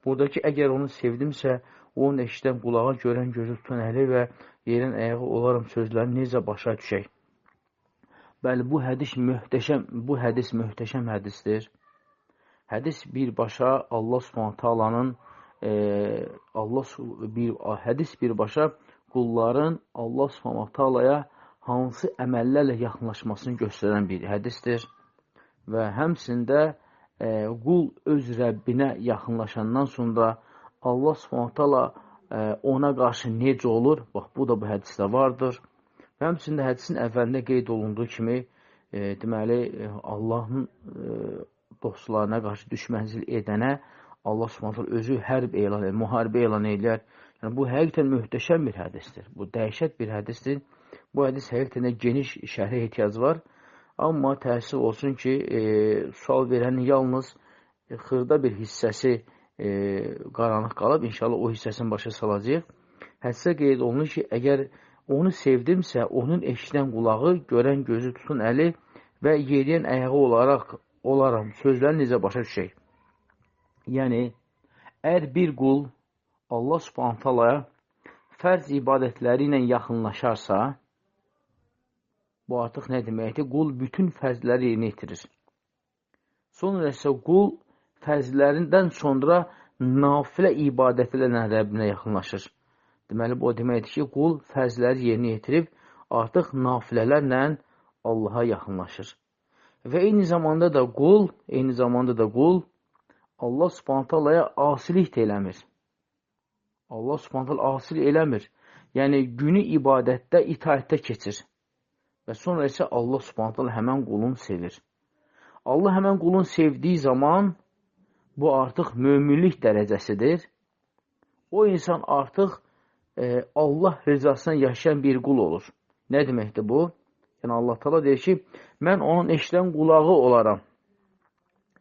Buradakı əgər onu sevdimsə, onun eşidən qulağı, görən gözü, tutan əli və yeriyən ayağı olaram sözlərini necə başa düşək? Bəli, bu hədis möhtəşəm hədisdir. Hədis birbaşa Allah Subhanahu taalanın hədis birbaşa qulların Allah Subhanahu taalaya hansı əməllərlə yaxınlaşmasını göstərən bir hədisdir. Və həmçində qul öz Rəbbinə yaxınlaşandan sonra Allah Subhanahu taala ona qarşı necə olur? Bax, bu da bu hədisdə vardır. Və həmçində hədisin əvvəlində qeyd olunduğu kimi, deməli, Allahın dostlarına qarşı düşmənçilik edənə Allah Subhanahu özü hərb elan edir, müharibə elan edir. Yəni, bu həqiqətən möhtəşəm bir hədisdir. Bu dəhşət bir hədisdir. Bu hədis həqiqətən də geniş şərhə ehtiyac var. Amma təəssüf olsun ki, sual verənin yalnız xırda bir hissəsi qaranlıq qalıb. İnşallah o hissəsini başa salacaq. Hədisə qeyd olunur ki, əgər onu sevdimsə, onun eşidən qulağı, görən gözü, tutun əli və yeriyən ayağı olaram. Sözləri necə başa düşək? Yəni, əgər bir qul Allah Subhanahu taalaya fərz ibadətləri ilə yaxınlaşarsa, bu artıq nə deməkdir? Qul bütün fərzləri yerinə yetirir. Sonra isə qul fərzlərindən sonra nafilə ibadətlərlə Rəbbinə yaxınlaşır. Deməli, bu o deməkdir ki, qul fərzləri yerinə yetirib, artıq nafilələrlə Allaha yaxınlaşır. Və eyni zamanda da qul Allah Subhanahu taalaya asilik də eləmir. Allah Subhanahu taala asilik eləmir. Yəni, günü ibadətdə, itaətdə keçir. Və sonra isə Allah Subhanahu taala həmən qulun sevir. Allah həmən qulun sevdiyi zaman bu artıq möminlik dərəcəsidir. O insan artıq Allah rızasına yaşayan bir qul olur. Nə deməkdir bu? Yəni Allah Taala deyir ki, mən onun eşidən qulağı olaram.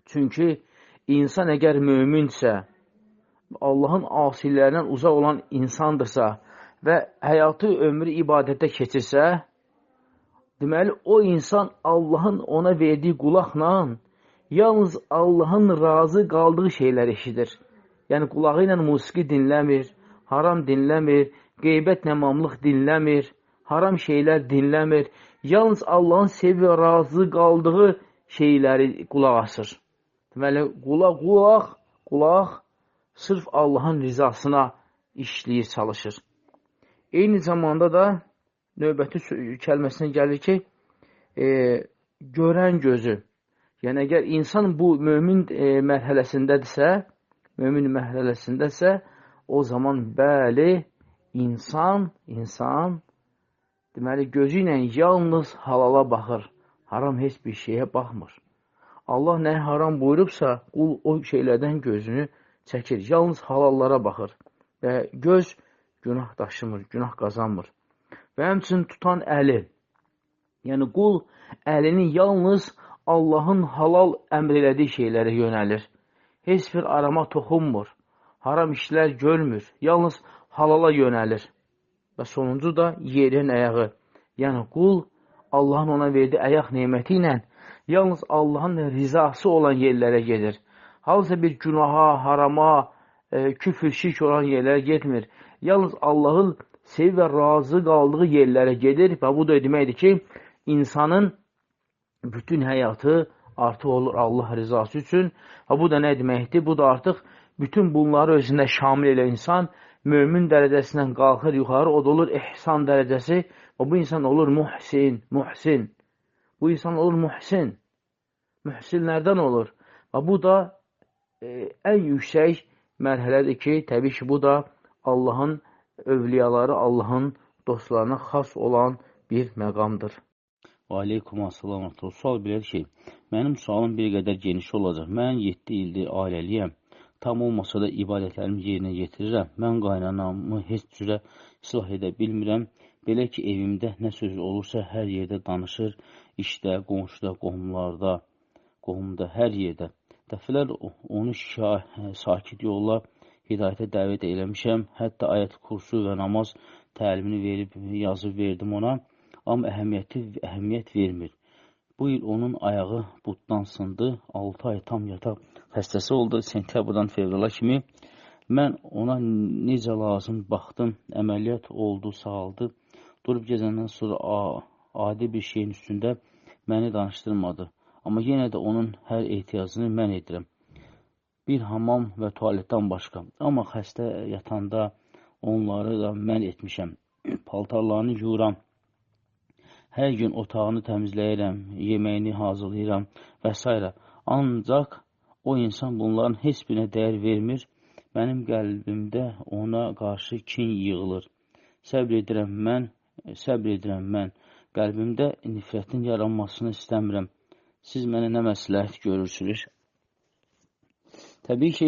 Çünki insan əgər möminsə, Allahın asilərindən uzaq olan insandırsa və həyatı ömrü ibadətdə keçirsə, deməli o insan Allahın ona verdiyi qulaqla yalnız Allahın razı qaldığı şeylər eşidir. Yəni qulağı ilə musiqi dinləmir, haram dinləmir, qeybət nəmamlıq dinləmir, haram şeylər dinləmir. Yalnız Allahın sevib və razı qaldığı şeyləri qulaq asır. Deməli, qulaq sırf Allahın rizasına işləyir, çalışır. Eyni zamanda da növbəti kəlməsinə gəlir ki, görən gözü. Yəni, əgər insan bu mömin mərhələsindədirsə, o zaman bəli, insan, deməli, gözü ilə yalnız halala baxır, haram heç bir şeyə baxmır. Allah nə haram buyurubsa, qul o şeylərdən gözünü çəkir, yalnız halallara baxır və göz günah daşımır, günah qazanmır. Və həmçinin tutan əli, yəni qul əlini yalnız Allahın halal əmr elədiyi şeylərə yönəlir. Heç bir arama toxunmur, haram işlər görmür, yalnız halala yönəlir. Və sonuncu da yerin əyağı, yəni qul Allahın ona verdiyi əyaq neməti ilə yalnız Allahın rizası olan yerlərə gedir. Halısa bir günaha, harama, küfür, şirk olan yerlərə getmir. Yalnız Allahın sevib və razı qaldığı yerlərə gedir və bu da deməkdir ki, insanın bütün həyatı artıq olur Allah rizası üçün. Və bu da nə deməkdir? Bu da artıq bütün bunları özündə şamil elə insan mömin dərəcəsindən qalxır yuxarı, o da olur ihsan dərəcəsi və bu insan olur muhsin. Bu insan olur muhsin. Mühsin nərdən olur? Və bu da ən yüksək mərhələdir ki, təbii ki, bu da Allahın övliyaları, Allahın dostlarına xas olan bir məqamdır. Və aleykum assalam. Sual belədir ki, mənim sualım bir qədər geniş olacaq. Mən 7 ildir ailəliyəm. Tam olmasa da ibadətlərimi yerinə yetirirəm. Mən qaynanamı heç cürə islah edə bilmirəm. Belə ki, evimdə nə söz olursa hər yerdə danışır, işdə, qonşuda, qohumda, hər yerdə. Dəfələr onu sakit yolla hidayətə dəvət eləmişəm. Hətta ayət kursu və namaz təlimini verib, yazıb verdim ona. Amma əhəmiyyət vermir. Bu il onun ayağı buddan sındı. 6 ay tam yataq xəstəsi oldu. Sentyabrdan fevrala kimi. Mən ona necə lazım baxdım. Əməliyyat oldu, sağaldı. Durub gecəndən sonra adi bir şeyin üstündə məni danışdırmadı. Amma yenə də onun hər ehtiyacını mən edirəm. Bir hamam və tualetdən başqa. Amma xəstə yatanda onları da mən etmişəm. Paltarlarını yuyuram. Hər gün otağını təmizləyirəm, yeməyini hazırlayıram və s. Ancaq o insan bunların heç birinə dəyər vermir. Mənim qəlbimdə ona qarşı kin yığılır. Səbr edirəm mən. Qəlbimdə nifrətin yaranmasını istəmirəm. Siz mənə nə məsləhət görürsünüz? Təbii ki,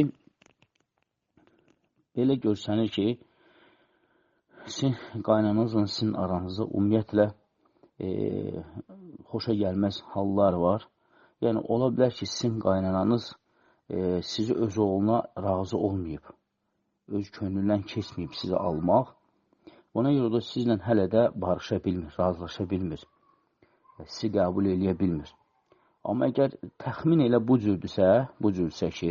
belə görsənir ki, sizin qaynanızla sizin aranızda ümumiyyətlə xoşa gəlməz hallar var. Yəni, ola bilər ki, sizin qaynananız sizi öz oğluna razı olmayıb, öz könlündən keçməyib sizi almaq. Ona görə də sizlə hələ də barışa bilmir, razılaşa bilmir, sizi qəbul eləyə bilmir. Amma əgər təxmin elə bu cürdürsə ki,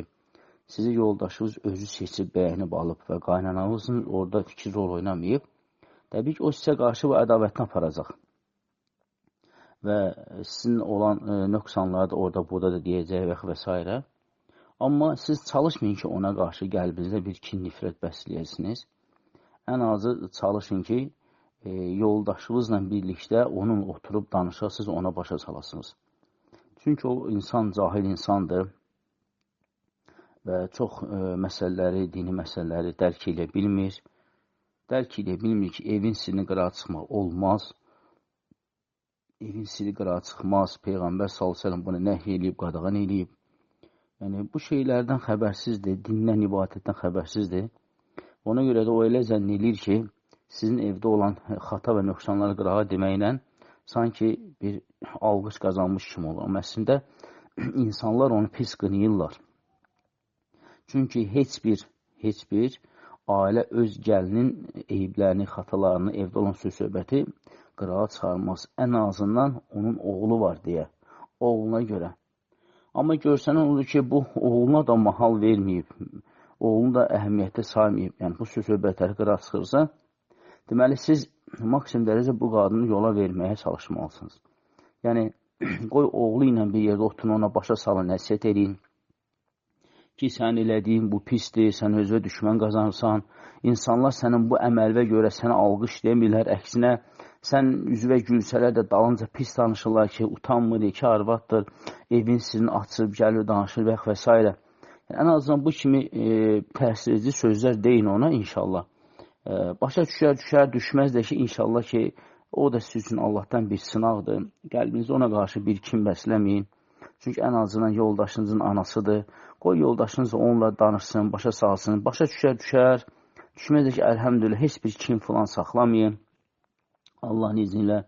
sizi yoldaşınız özü seçib, bəyənib alıb və qaynananızın orada fikir rol oynamayıb, təbii ki, o sizə qarşı bu ədavətdən aparacaq. Və sizin olan nöqsanları da orada, burada da deyəcək və s. Amma siz çalışmayın ki, ona qarşı qəlbinizdə bir kin nifrət bəsləyəsiniz. Ən azı çalışın ki, yoldaşınızla birlikdə onun oturub danışasınız, ona başa salasınız. Çünki o insan cahil insandır və çox məsələləri, dini məsələləri dərk edə bilmir. Dərk edə bilmir ki, evin sirini qırağa çıxmaq olmaz. Evin siri qırağa çıxmaz. Peyğəmbər s.ə.v bunu nəhy eləyib, qadağan eləyib. Yəni, bu şeylərdən xəbərsizdir, dindən, ibadətdən xəbərsizdir. Ona görə də o elə zənn eləyir ki, sizin evdə olan xata və nöqsanları qırağa deməklə sanki bir alqış qazanmış kimi olur. Amma əslində insanlar onu pis qınayırlar. Çünki heç bir ailə öz gəlinin eyiblərini, xatalarını, evdə olan söz-söhbəti qırağa çıxarmaz. Ən azından onun oğlu var deyə, oğluna görə. Amma görsənən olur ki, bu oğluna da mahal verməyib, oğlunu da əhəmiyyətli saymayıb, yəni bu söz-söhbətləri qırağa çıxırsa, deməli, siz maksimum dərəcə bu qadını yola verməyə çalışmalısınız. Yəni, qoy oğlu ilə bir yerdə oturun, ona başa salın, nəsiyyət edin ki, sən elədiyin bu pisdir, sən özünə düşmən qazanırsan, insanlar sənin bu əməlvə görə sənə alqış demirlər, əksinə, sən üzvə gülsələr də dalınca pis danışırlar ki, utanmır, iki arvaddır, evin sizin açıb, gəlir, danışır və s. Yəni, ən azından bu kimi təsirli sözlər deyin ona inşallah. Başa düşər, düşməz də ki, inşallah ki, o da siz üçün Allahdan bir sınaqdır. Qəlbinizi ona qarşı bir kim bəsləməyin. Çünki ən azından yoldaşınızın anasıdır. Qoy yoldaşınız onunla danışsın, başa salsın. Başa düşər. Düşməz də ki, əlhəmdülillah, heç bir kim filan saxlamayın. Allahın izni ilə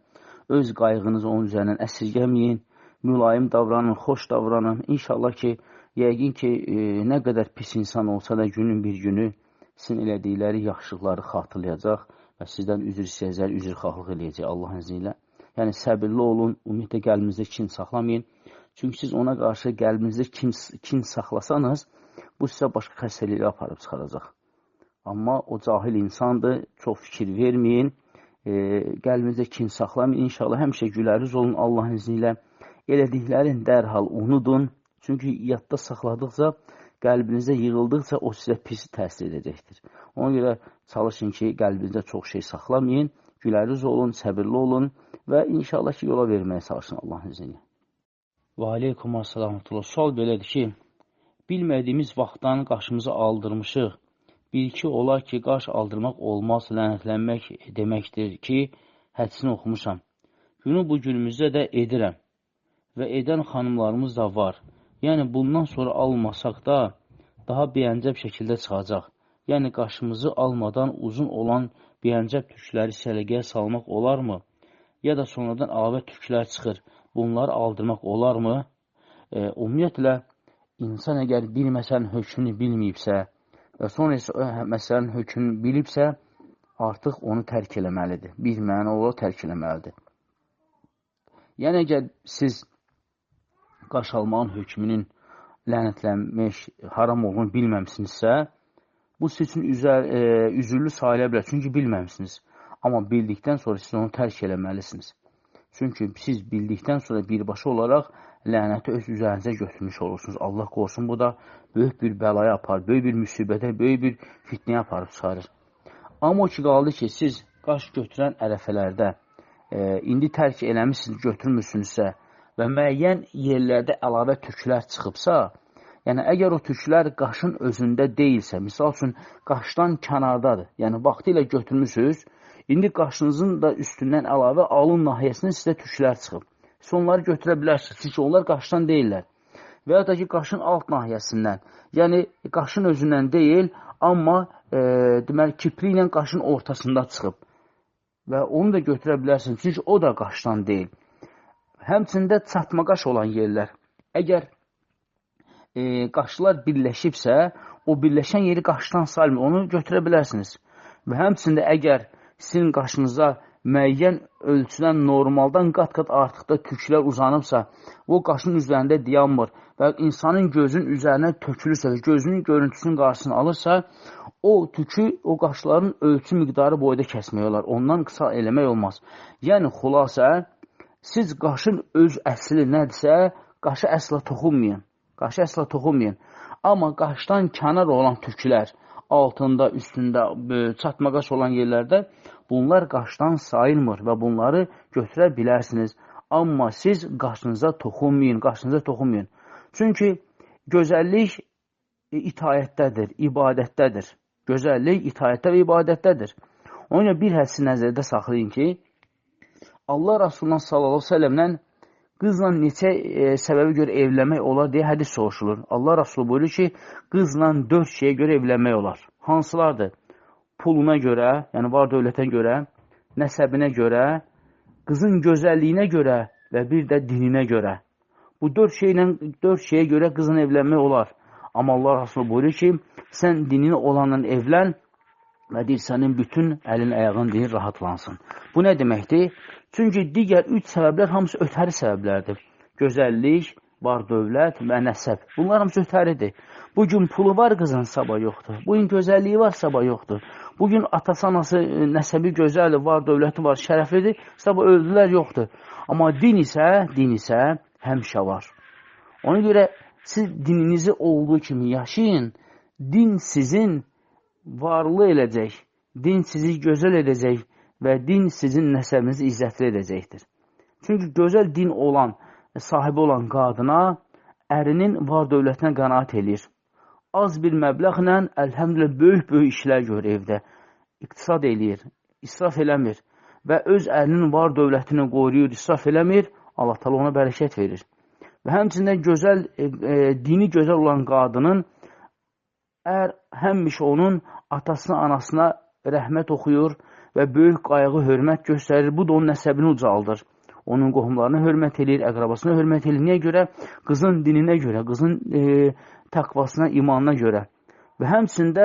öz qayğınızı onun üzərindən əsirgəməyin. Mülayim davranın, xoş davranın. İnşallah ki, yəqin ki, nə qədər pis insan olsa da günün bir günü sizin elədikləri yaxşılıqları xatırlayacaq və sizdən üzr istəyəcək, üzrxahlıq eləyəcək Allahın izni ilə. Yəni, səbirli olun, ümumiyyətlə qəlbinizdə kin saxlamayın. Çünki siz ona qarşı qəlbinizdə kin saxlasanız, bu sizə başqa xəstəliklə aparıb çıxaracaq. Amma o cahil insandır, çox fikir verməyin, qəlbinizdə kin saxlamayın. İnşallah həmişə güləriz olun Allahın izni ilə. Elədiklərin dərhal unudun. Çünki yadda saxladıqca, qəlbinizdə yığıldıqca o sizə pis təsir edəcəkdir. Ona görə çalışın ki, qəlbinizdə çox şey saxlamayın, güləriz olun, səbirli olun və inşallah ki, yola verməyə çalışın Allahın izni ilə. Və aleykum əssalamətullah. Sual belədir ki, bilmədiyimiz vaxtdan qaşımızı aldırmışıq. Bir-iki olar ki, qaş aldırmaq olmaz, lənətlənmək deməkdir ki, hədisini oxumuşam. Günü bu günümüzdə də edirəm və edən xanımlarımız da var. Yəni, bundan sonra almasaq da daha bəyəncəb şəkildə çıxacaq. Yəni, qaşımızı almadan uzun olan bəyəncəb tükləri səliqəyə salmaq olarmı? Ya da sonradan əlavə tüklər çıxır. Bunları aldırmaq olarmı? Ümumiyyətlə, insan əgər bir məsələnin hökmünü bilməyibsə və sonra isə məsələnin hökmünü bilibsə, artıq onu tərk eləməlidir. Bir məna olaraq tərk eləməlidir. Yəni, əgər siz qaş almağın hökmünün lənətlənmiş, haram olduğunu bilməmsinizsə, bu sizin üzürlü sayılə bilər. Çünki bilməmsiniz. Amma bildikdən sonra siz onu tərk eləməlisiniz. Çünki siz bildikdən sonra birbaşa olaraq lənəti öz üzərinizə götürmüş olursunuz. Allah qorusun, bu da böyük bir bəlaya aparır, böyük bir müsibətə, böyük bir fitnəyə aparıb çıxarır. Amma o ki, qaldı ki, siz qaş götürən ərəfələrdə indi tərk eləmişsiniz, götürmürsünüzsə və müəyyən yerlərdə əlavə tüklər çıxıbsa, yəni əgər o tüklər qaşın özündə deyilsə, misal üçün qaşdan kənardadır, yəni vaxtı ilə götürmürsünüz, indi qaşınızın da üstündən əlavə alın nahiyəsindən sizə tüklər çıxıb. Siz onları götürə bilərsiniz, çünki onlar qaşdan deyirlər. Və ya da ki, qaşın alt nahiyəsindən, yəni qaşın özündən deyil, amma deməli, kipri ilə qaşın ortasında çıxıb. Və onu da götürə bilərsiniz, çünki o da qaşdan deyil. Həmçində çatma qaş olan yerlər. Əgər qaşlar birləşibsə, o birləşən yeri qaşdan salmır, onu götürə bilərsiniz. Və həmçində əgər sizin qaşınıza müəyyən ölçüdən normaldan qat-qat artıqda tüklər uzanıbsa, o qaşın üzərində dayanmır və insanın gözün üzərinə tökülürsə və gözünün görüntüsünün qarşısını alırsa, o tükü, o qaşların ölçü miqdarı boyda kəsmək olar. Ondan qısa eləmək olmaz. Yəni, xülasə, siz qaşın öz əsli nədirsə, qaşı əsla toxunmayın. Qaşı əsla toxunmayın. Amma qaşdan kənar olan tüklər, altında, üstündə, çatma qaş olan yerlərdə bunlar qaşdan sayılmır və bunları götürə bilərsiniz. Amma siz qaşınıza toxunmayın, qaşınıza toxunmayın. Çünki gözəllik itaətdədir, ibadətdədir. Gözəllik itaətdə və ibadətdədir. Onun üçün bir hədisi nəzərdə saxlayın ki, Allah Rasulullah sallallahu aleyhi ve sellemlə qızla neçə səbəbə görə evlənmək olar deyə hədis soruşulur. Allah Rasulü buyurur ki, qızla 4 şeyə görə evlənmək olar. Hansılardır? puluna görə, yəni var dövlətə görə, nəsəbinə görə, qızın gözəlliyinə görə və bir də dininə görə. Bu dörd şeyə görə qızın evlənmək olar. Amma Allah Rasulü buyurur ki, sən dinini olanla evlən və deyir, sənin bütün əlin, ayağın deyir, rahatlansın. Bu nə deməkdir? Çünki digər 3 səbəblər hamısı ötəri səbəblərdir. Gözəllik, var dövlət və nəsəb. Bunlar hamısı ötəridir. Bugün pulu var qızın, sabah yoxdur. Bugün gözəlliyi var, sabah yoxdur. Bugün atası, anası, nəsəbi gözəldir, var dövləti var, şərəflidir, sabah öldülər, yoxdur. Amma din isə həmişə var. Ona görə siz dininizi olduğu kimi yaşayın, din sizin varlı edəcək, din sizi gözəl edəcək və din sizin nəsəbinizi izzətli edəcəkdir. Çünki gözəl din olan, sahibi olan qadına ərinin var dövlətinə qənaət edir. Az bir məbləğlə, əlhəmdülə, böyük işlər görür evdə. İqtisad eləyir, israf eləmir və öz ərinin var dövlətini qoruyur, israf eləmir, Allah təala ona bərəkət verir. Və həmçində dini gözəl olan qadının həmişə onun atasına, anasına rəhmət oxuyur və böyük qayğı, hörmət göstərir. Bu da onun nəsəbini ucaldır. Onun qohumlarına hörmət edir, əqrabasına hörmət edir. Niyə görə? Qızın dininə görə, qızın təqvasına, imanına görə. Və həmçində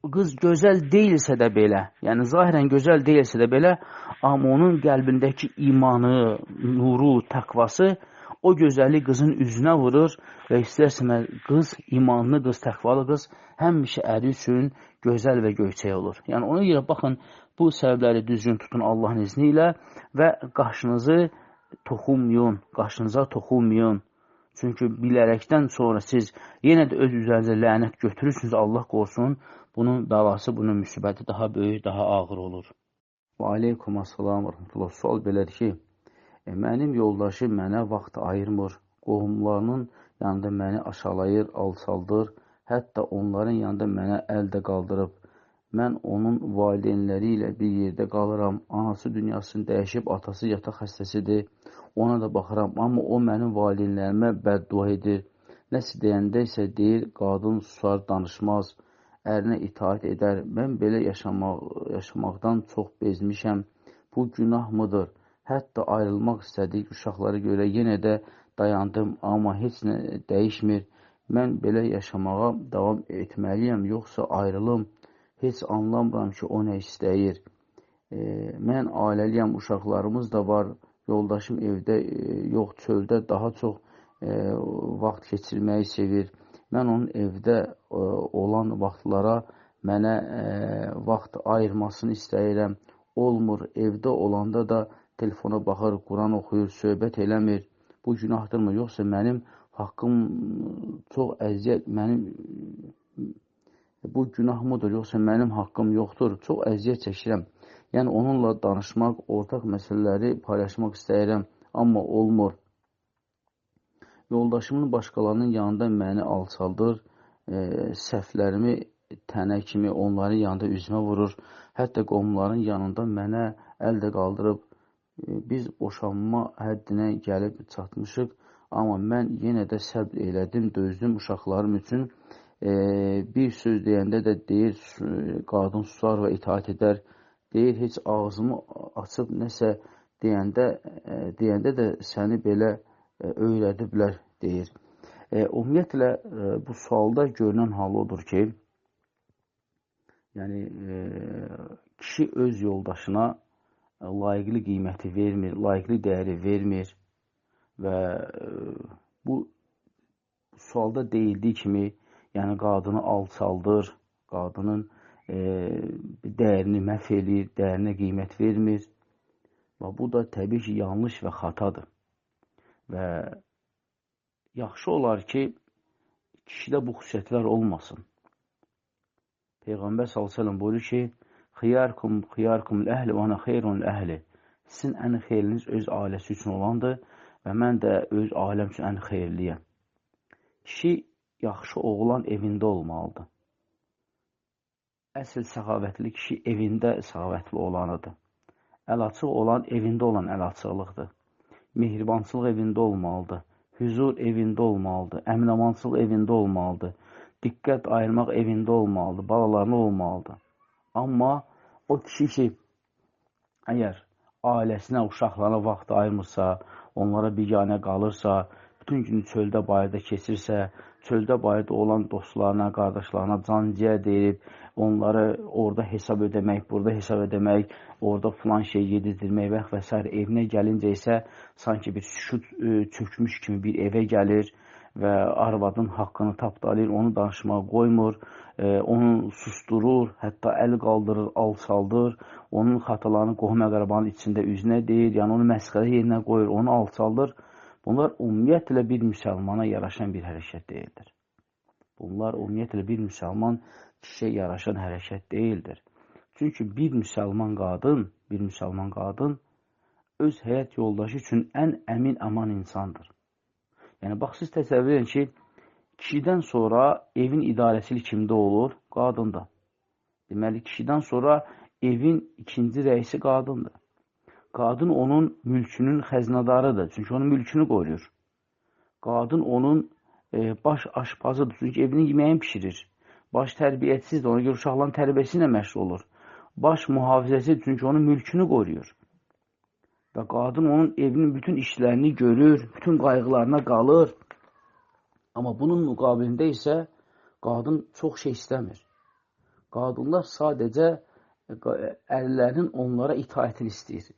qız gözəl deyilsə də belə, yəni zahirən gözəl deyilsə də belə, amma onun qəlbindəki imanı, nuru, təqvası o gözəllik qızın üzünə vurur və istərsəmə qız, imanlı qız, təqvalı qız həmişə əri üçün gözəl və göyçək olur. Yəni ona görə baxın, bu səbəbləri düzgün tutun Allahın izni ilə və qaşınıza toxunmayın. Çünki bilərəkdən sonra siz yenə də öz üzərinizə lənət götürürsünüz, Allah qorusun, bunun bəlası, bunun müsibəti daha böyük, daha ağır olur. Və aleykum assalam və rəhmətullah. Sual belədir ki, mənim yoldaşım mənə vaxt ayırmır, qohumlarının yanında məni aşağılayır, alçaldır, hətta onların yanında mənə əl də qaldırıb. Mən onun valideynləri ilə bir yerdə qalıram, anası dünyasını dəyişib, atası yataq xəstəsidir, ona da baxıram, amma o mənim valideynlərimə bəddua edir. Nəsə deyəndə isə deyir, qadın susar, danışmaz, ərinə itaat edər. Mən belə yaşamaqdan çox bezmişəm, bu günah mıdır? Hətta ayrılmaq istədik uşaqlara görə yenə də dayandım, amma heç nə dəyişmir. Mən belə yaşamağa davam etməliyəm, yoxsa ayrılım. Heç anlamıram ki, o nə istəyir. Mən ailəliyəm, uşaqlarımız da var, yoldaşım evdə yox, çöldə daha çox vaxt keçirməyi sevir. Mən onun evdə olan vaxtlara mənə vaxt ayırmasını istəyirəm. Olmur, evdə olanda da telefona baxır, Quran oxuyur, söhbət eləmir. Bu günahdırmı? Yoxsa mənim haqqım çox əziyyət, bu günah mıdır? Yoxsa mənim haqqım yoxdur? Çox əziyyət çəkirəm. Yəni, onunla danışmaq, ortaq məsələləri paylaşmaq istəyirəm, amma olmur. Yoldaşımın başqalarının yanında məni alçaldır, səhvlərimi tənə kimi onların yanında üzmə vurur, hətta qohumların yanında mənə əl də qaldırıb. Biz boşanma həddinə gəlib çatmışıq, amma mən yenə də səbr elədim, dözdüm uşaqlarım üçün. Bir söz deyəndə də deyir, qadın susar və itaat edər. Deyir, heç ağzımı açıb nəsə deyəndə də səni belə öyrədiblər, deyir. Ümumiyyətlə, bu sualda görünən hal odur ki, yəni, kişi öz yoldaşına layiqli qiyməti vermir, layiqli dəyəri vermir və bu sualda deyildiyi kimi, yəni qadını alçaldır, qadının dəyərini məhv edir, dəyərinə qiymət vermir və bu da təbii ki, yanlış və xatadır. Və yaxşı olar ki, kişidə bu xüsusiyyətlər olmasın. Peyğəmbər s.ə.v buyurur ki, xiyarkum əhli və ana xeyrun əhli. Sizin ən xeyriniz öz ailəsi üçün olandır və mən də öz ailəm üçün ən xeyrliyəm. Kişi yaxşı oğlan evində olmalıdır. Əsl səxavətli kişi evində səxavətli olanıdır. Əl açıq olan evində olan əl açıqlıqdır. Mehribançılıq evində olmalıdır. Hüzur evində olmalıdır. Əminamançılıq evində olmalıdır. Diqqət ayırmaq evində olmalıdır. Balalarına olmalıdır. Amma o kişi ki, əgər ailəsinə, uşaqlarına vaxt ayırmırsa, onlara biganə qalırsa, bütün günü çöldə bayırda keçirsə, çöldə bayırda olan dostlarına, qardaşlarına canciyə deyib, onları orada hesab ödəmək, burada hesab ödəmək, orada filan şey yedirdirmək və s. Evinə gəlincə isə sanki bir şut çökmüş kimi bir evə gəlir və arvadın haqqını tapdalayır, onu danışmağa qoymur, onu susturur, hətta əl qaldırır, alçaldır, onun xatalarını qohum-əqrabanın içində üzünə deyir, yəni onu məsxərə yerinə qoyur, onu alçaldır. Bunlar ümumiyyətlə bir müsəlmana yaraşan bir hərəkət deyildir. Bunlar ümumiyyətlə bir müsəlman kişiyə yaraşan hərəkət deyildir. Çünki bir müsəlman qadın öz həyat yoldaşı üçün ən əmin aman insandır. Yəni, bax, siz təsəvvür edin ki, kişidən sonra evin idarəçilik kimdə olur? Qadında. Deməli, kişidən sonra evin ikinci rəisi qadındır. Qadın onun mülkünün xəzinadarıdır. Çünki onun mülkünü qoruyur. Qadın onun baş aşpazıdır. Çünki evinin yeməyini pişirir. Baş tərbiyəçisidir. Ona görə uşaqların tərbiyəsi ilə məşğul olur. Baş mühafizəsidir. Çünki onun mülkünü qoruyur. Və qadın onun evinin bütün işlərini görür, bütün qayğılarına qalır. Amma bunun müqabilində isə qadın çox şey istəmir. Qadınlar sadəcə ərlərinin onlara itaətini istəyir,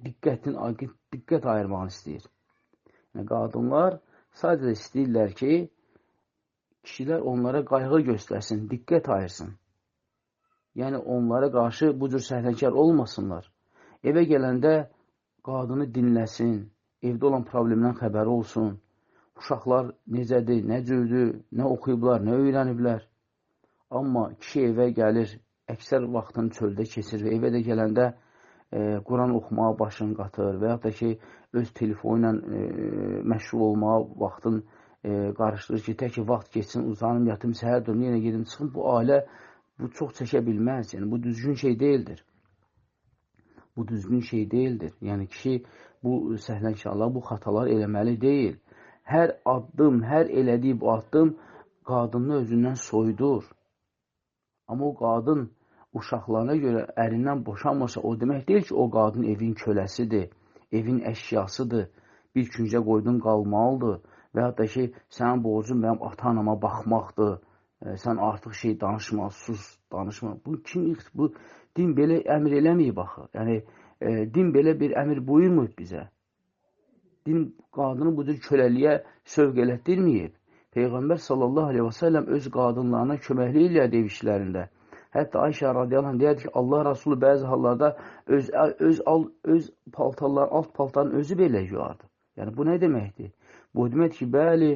diqqət ayırmağını istəyir. Yəni, qadınlar sadəcə istəyirlər ki, kişilər onlara qayğı göstərsin, diqqət ayırsın. Yəni, onlara qarşı bu cür səhləkar olmasınlar. Evə gələndə qadını dinləsin, evdə olan problemdən xəbəri olsun, uşaqlar necədir, nə cürdür, nə oxuyublar, nə öyrəniblər. Amma kişi evə gəlir, əksər vaxtını çöldə keçir və evə də gələndə Quran oxumağa başını qatır və yaxud da ki, öz telefonu ilə məşğul olmağa vaxtın qarışdırır ki, tək ki, vaxt geçsin, uzanım, yatım, səhər dönüm, yenə gedim, çıxım. Bu ailə bu çox çəkə bilməz. Yəni, bu düzgün şey deyildir. Bu düzgün şey deyildir. Yəni, kişi bu səhlənkarlar, bu xatalar eləməli deyil. Hər addım, hər elədiyi bu addım qadını özündən soyudur. Amma o qadın uşaqlarına görə ərindən boşanmasa, o demək deyil ki, o qadın evin köləsidir, evin əşyasıdır, bir küncə qoydun qalmalıdır və yaxud da ki, sənin borcun mənim ata-anama baxmaqdır, sən artıq şey danışma, sus, danışma. Bu din belə əmr eləməyib axı. Yəni, din belə bir əmr buyurmuyub bizə. Din qadını bu cür köləliyə sövq elətdirməyib. Peyğəmbər sallallahu aleyhi və səlləm öz qadınlarına köməklik eləyərdi ev işlərində. Hətta Ayşə radiyallahu anh deyərdi ki, Allah Rasulü bəzi hallarda öz paltarlar, alt paltarın özü belə yuardı. Yəni, bu nə deməkdir? Bu deməkdir ki, bəli,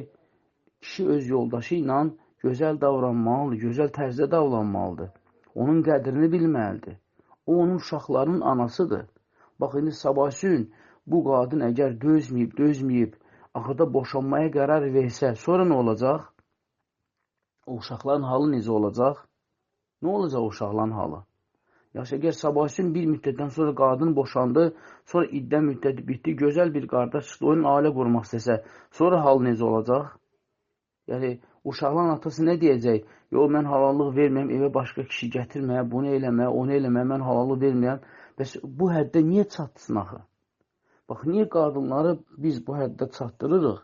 kişi öz yoldaşı ilə gözəl davranmalıdır, gözəl tərzdə davranmalıdır. Onun qədrini bilməlidir. O, onun uşaqlarının anasıdır. Bax, indi sabahsün bu qadın əgər dözməyib, axırda boşanmaya qərar versə, sonra nə olacaq? O uşaqların halı necə olacaq? Nə olacaq o uşaqların halı? Yaxşı, əgər sabahsün bir müddətdən sonra qadın boşandı, sonra iddə müddəti bitdi, gözəl bir qardaş çıxdı, onun ailə qurmaq istəsə, sonra halı necə olacaq? Yəni, uşaqların atası nə deyəcək? Yox, mən halallıq verməyəm, evə başqa kişi gətirməyəm, bunu eləməyəm, onu eləməyəm, mən halallıq verməyəm. Bəs bu həddə niyə çatsın axı? Bax, niyə qadınları biz bu həddə çatdırırıq?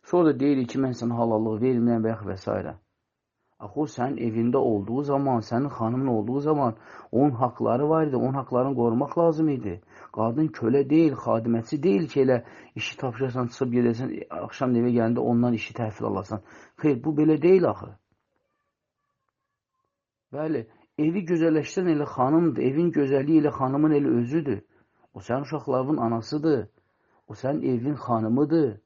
Sonra da deyirik ki, mən sənə halallıq verməyəm və yaxud və s. Axı, o sənin evində olduğu zaman, sənin xanımın olduğu zaman onun haqları var idi, onun haqlarını qorumaq lazım idi. Qadın kölə deyil, xadiməçi deyil ki, elə işi tapşırsan, çıxıb gedəsən, axşam evə gələndə ondan işi təhvil alasan. Xeyr, bu belə deyil axı. Bəli, evi gözəlləşdirən elə xanımdır, evin gözəlliyi elə xanımın elə özüdür. O sənin uşaqlarının anasıdır, o sənin evin xanımıdır,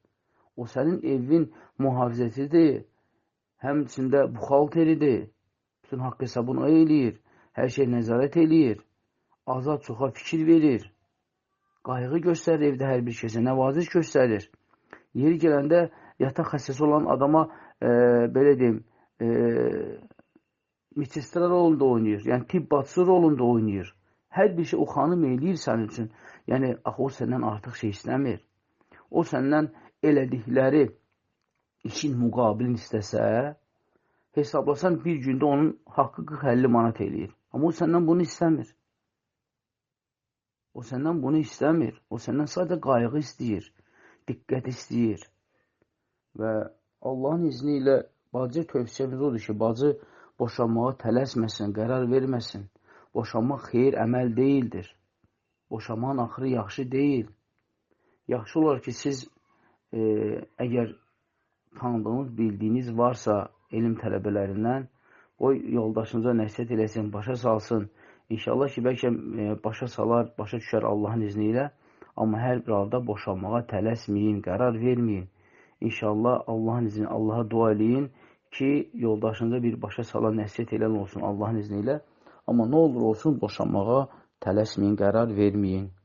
o sənin evin mühafizəsidir. Həmçində buxalteridir, bütün haqq hesabını o eləyir, hər şey nəzarət eləyir, azad çoxa fikir verir, qayğı göstərir evdə hər bir kəsə, nəvaziş göstərir. Yeri gələndə yataq xəstəsi olan adama, belə deyim, medsestra rolunda oynayır, yəni tibb bacısı rolunda oynayır. Hər bir şey o xanım eləyir sənin üçün, yəni axı o səndən artıq şey istəmir. O səndən elədikləri işin müqabilini istəsə, hesablasan bir gündə onun haqqı 40-50 manat eləyir. Amma o səndən bunu istəmir. O səndən bunu istəmir. O səndən sadəcə qayğı istəyir, diqqət istəyir. Və Allahın izni ilə bacı tövsiyəmiz odur ki, bacı boşanmağa tələsməsin, qərar verməsin. Boşanmaq xeyir əməl deyildir. Boşanmağın axırı yaxşı deyil. Yaxşı olar ki, siz əgər tanıdığınız, bildiyiniz varsa elm tələbələrindən, o yoldaşınıza nəsihət eləsin, başa salsın. İnşallah ki, bəlkə başa salar, başa düşər Allahın izni ilə. Amma hər bir halda boşanmağa tələsməyin, qərar verməyin. İnşallah Allahın izni, Allaha dua eləyin ki, yoldaşınıza bir başa salan nəsihət elən olsun Allahın izni ilə. Amma nə olur olsun, boşanmağa tələsməyin, qərar verməyin.